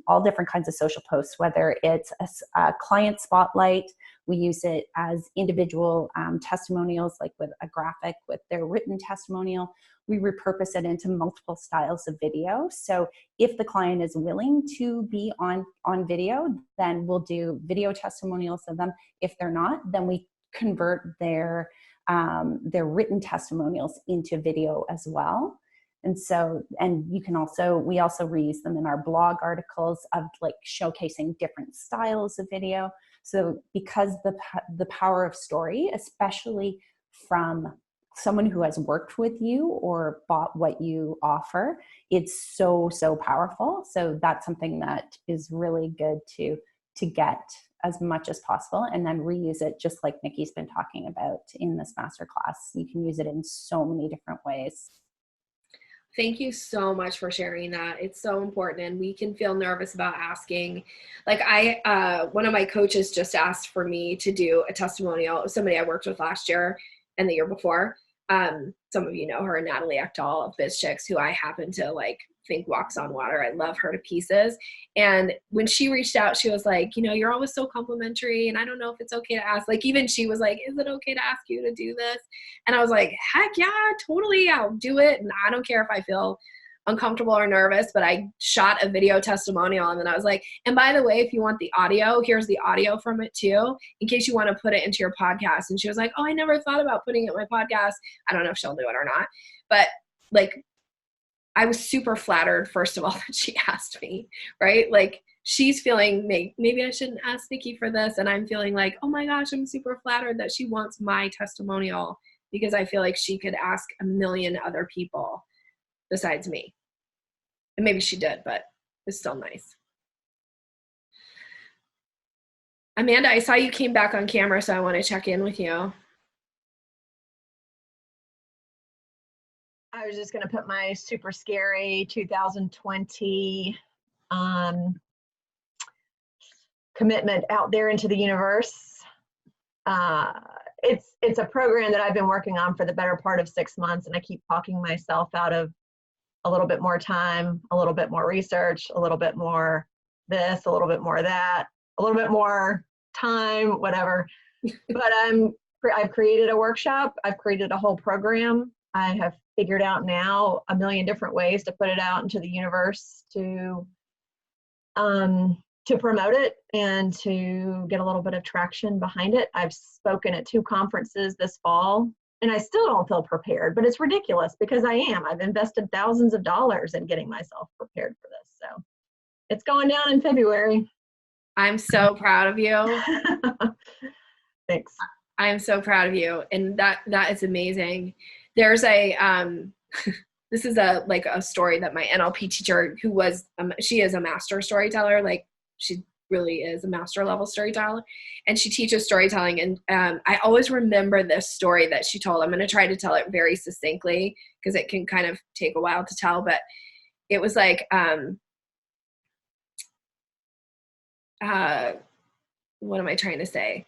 all different kinds of social posts, whether it's a client spotlight. We use it as individual testimonials, like with a graphic with their written testimonial. We repurpose it into multiple styles of video. So if the client is willing to be on video, then we'll do video testimonials of them. If they're not, then we convert their written testimonials into video as well. And so, we also reuse them in our blog articles of like showcasing different styles of video. So because the power of story, especially from someone who has worked with you or bought what you offer, it's so powerful. So that's something that is really good to get as much as possible, and then reuse it just like Nikki's been talking about in this masterclass. You can use it in so many different ways. Thank you so much for sharing that. It's so important, and we can feel nervous about asking. Like one of my coaches just asked for me to do a testimonial of somebody I worked with last year and the year before. Some of you know her, Natalie Ekdahl of Biz Chicks, who I happen to think walks on water. I love her to pieces. And when she reached out, she was like, you're always so complimentary, and I don't know if it's okay to ask. Like, even she was like, is it okay to ask you to do this? And I was like, heck yeah, totally, I'll do it. And I don't care if I feel uncomfortable or nervous, but I shot a video testimonial, and then I was like, and by the way, if you want the audio, here's the audio from it too, in case you want to put it into your podcast. And she was like, oh, I never thought about putting it in my podcast. I don't know if she'll do it or not, but I was super flattered, first of all, that she asked me, right? Like, she's feeling, maybe I shouldn't ask Nikki for this, and I'm feeling like, oh my gosh, I'm super flattered that she wants my testimonial, because I feel like she could ask a million other people besides me. And maybe she did, but it's still nice. Amanda, I saw you came back on camera, so I want to check in with you. I was just going to put my super scary 2020 commitment out there into the universe. It's a program that I've been working on for the better part of 6 months, and I keep talking myself out of a little bit more time, a little bit more research, a little bit more this, a little bit more that, a little bit more time, whatever. But I've created a workshop. I've created a whole program. I have figured out now a million different ways to put it out into the universe to promote it and to get a little bit of traction behind it. I've spoken at 2 conferences this fall, and I still don't feel prepared, but it's ridiculous because I am. I've invested thousands of dollars in getting myself prepared for this. So it's going down in February. I'm so proud of you. Thanks. I am so proud of you. And that is amazing. There's a, this is a story that my NLP teacher, who was, she is a master storyteller. Like, she really is a master level storyteller, and she teaches storytelling. And I always remember this story that she told. I'm going to try to tell it very succinctly because it can kind of take a while to tell, but it was like, what am I trying to say?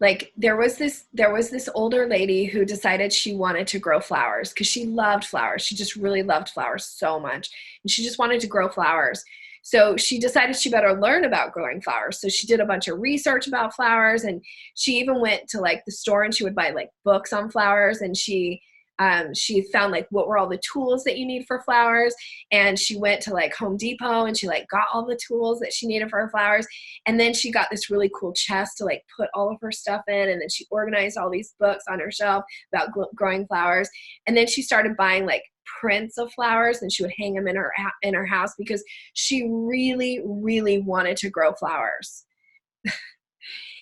Like, there was this older lady who decided she wanted to grow flowers because she loved flowers. She just really loved flowers so much. And she just wanted to grow flowers. So she decided she better learn about growing flowers. So she did a bunch of research about flowers, and she even went to like the store and she would buy like books on flowers, and she found like what were all the tools that you need for flowers. And she went to like Home Depot and she like got all the tools that she needed for her flowers. And then she got this really cool chest to like put all of her stuff in. And then she organized all these books on her shelf about growing flowers. And then she started buying like prints of flowers, and she would hang them in her house because she really, really wanted to grow flowers.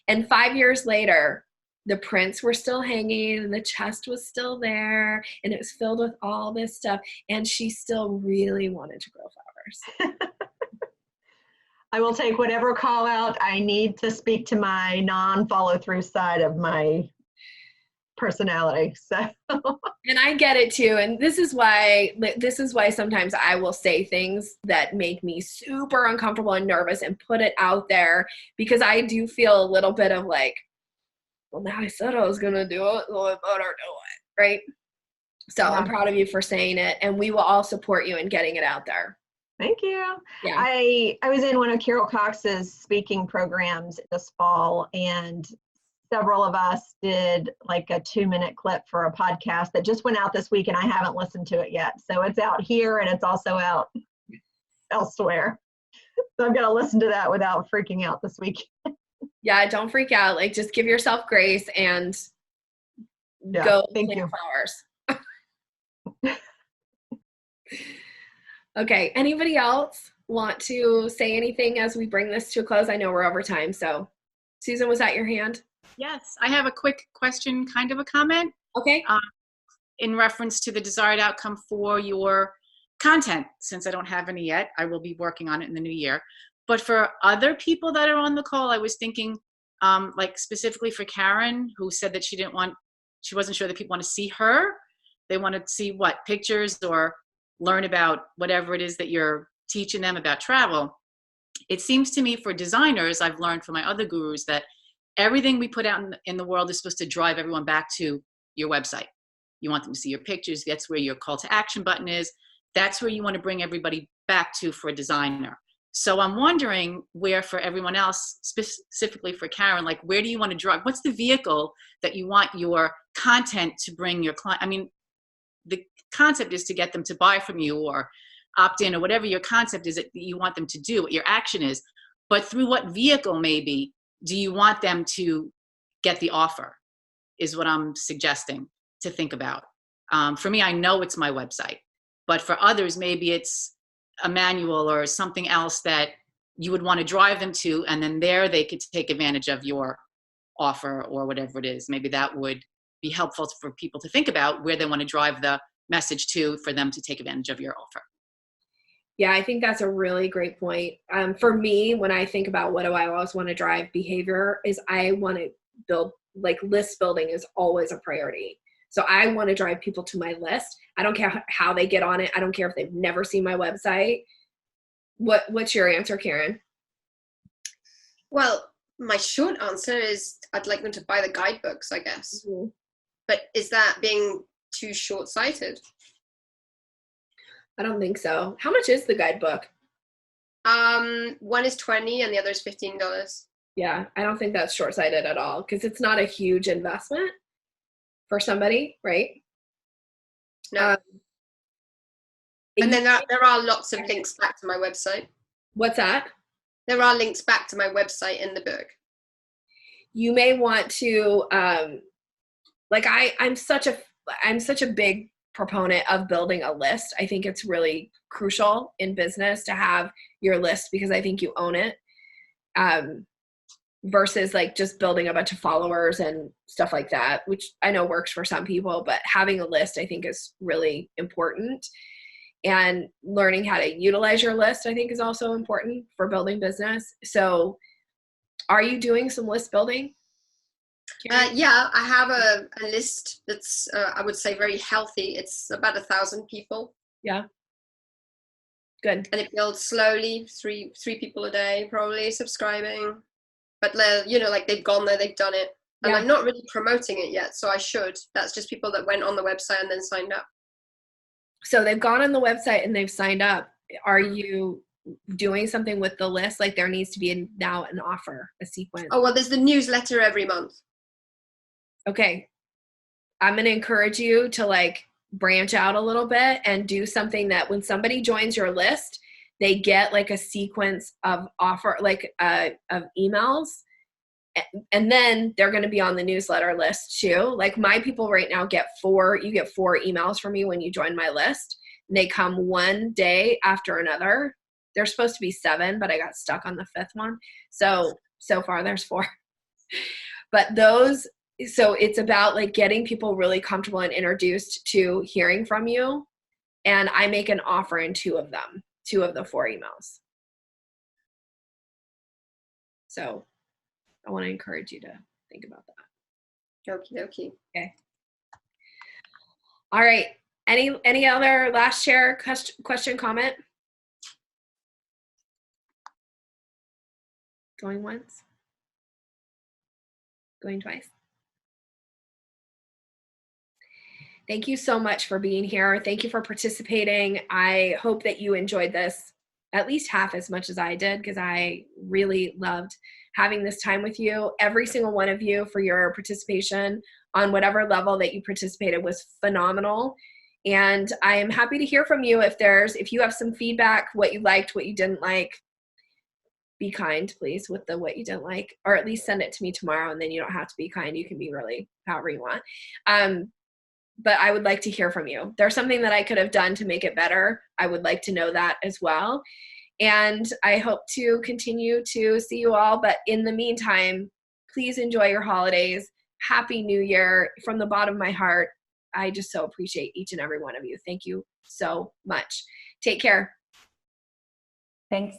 And 5 years later, the prints were still hanging and the chest was still there, and it was filled with all this stuff, and she still really wanted to grow flowers. I will take whatever call out I need to speak to my non-follow through side of my personality. So and I get it too. And this is why sometimes I will say things that make me super uncomfortable and nervous and put it out there, because I do feel a little bit of like, well, now I said I was going to do it, so I better do it, right? So yeah. I'm proud of you for saying it, and we will all support you in getting it out there. Thank you. Yeah. I was in one of Carol Cox's speaking programs this fall, and several of us did like a 2-minute clip for a podcast that just went out this week, and I haven't listened to it yet. So it's out here and it's also out elsewhere. So I'm going to listen to that without freaking out this week. Yeah, don't freak out. Like, just give yourself grace and go plant flowers. Okay. Anybody else want to say anything as we bring this to a close? I know we're over time. So, Susan, was that your hand? Yes, I have a quick question, kind of a comment. Okay. In reference to the desired outcome for your content. Since I don't have any yet, I will be working on it in the new year. But for other people that are on the call, I was thinking, like specifically for Karen, who said that she wasn't sure that people want to see her. They want to see what, pictures or learn about whatever it is that you're teaching them about travel. It seems to me for designers, I've learned from my other gurus that everything we put out in the world is supposed to drive everyone back to your website. You want them to see your pictures. That's where your call to action button is. That's where you want to bring everybody back to for a designer. So I'm wondering where for everyone else, specifically for Karen, like where do you want to drive? What's the vehicle that you want your content to bring your client? I mean, the concept is to get them to buy from you or opt in or whatever your concept is that you want them to do, what your action is. But through what vehicle maybe do you want them to get the offer is what I'm suggesting to think about. For me, I know it's my website, but for others, maybe it's a manual or something else that you would want to drive them to, and then there they could take advantage of your offer or whatever it is. Maybe that would be helpful for people to think about where they want to drive the message to for them to take advantage of your offer. Yeah, I think that's a really great point. For me, when I think about what do I always want to drive behavior is I want to build, like list building is always a priority. So I want to drive people to my list. I don't care how they get on it. I don't care if they've never seen my website. What's your answer, Karen? Well, my short answer is I'd like them to buy the guidebooks, I guess. Mm-hmm. But is that being too short-sighted? I don't think so. How much is the guidebook? One is $20 and the other is $15. Yeah, I don't think that's short-sighted at all because it's not a huge investment for somebody, right? No. And then there are lots of links back to my website. What's that? There are links back to my website in the book. You may want to, like I'm such a big proponent of building a list. I think it's really crucial in business to have your list because I think you own it. versus like just building a bunch of followers and stuff like that, which I know works for some people, but having a list I think is really important. And learning how to utilize your list, I think, is also important for building business. So are you doing some list building? Yeah, I have a list that's, I would say, very healthy. It's about 1,000 people. Yeah. Good. And it builds slowly, three people a day, probably subscribing. But, like they've gone there, they've done it. And I'm not really promoting it yet, so I should. That's just people that went on the website and then signed up. So they've gone on the website and they've signed up. Are you doing something with the list? Like there needs to be now an offer, a sequence. Oh, well, there's the newsletter every month. Okay. I'm going to encourage you to like branch out a little bit and do something that when somebody joins your list, they get like a sequence of offer, like of emails. And then they're going to be on the newsletter list too. Like my people right now you get 4 emails from me when you join my list. And they come one day after another. They're supposed to be 7, but I got stuck on the 5th one. So far there's 4. But so it's about like getting people really comfortable and introduced to hearing from you. And I make an offer in 2 of them, 2 of the 4 emails. So I want to encourage you to think about that. Okie dokie. Okay. All right. Any other last share, question, comment? Going once? Going twice? Thank you so much for being here. Thank you for participating. I hope that you enjoyed this at least half as much as I did, because I really loved having this time with you. Every single one of you for your participation on whatever level that you participated was phenomenal. And I am happy to hear from you if you have some feedback, what you liked, what you didn't like. Be kind, please, with the what you didn't like, or at least send it to me tomorrow, and then you don't have to be kind. You can be really however you want. But I would like to hear from you. There's something that I could have done to make it better. I would like to know that as well. And I hope to continue to see you all. But in the meantime, please enjoy your holidays. Happy New Year. From the bottom of my heart, I just so appreciate each and every one of you. Thank you so much. Take care. Thanks.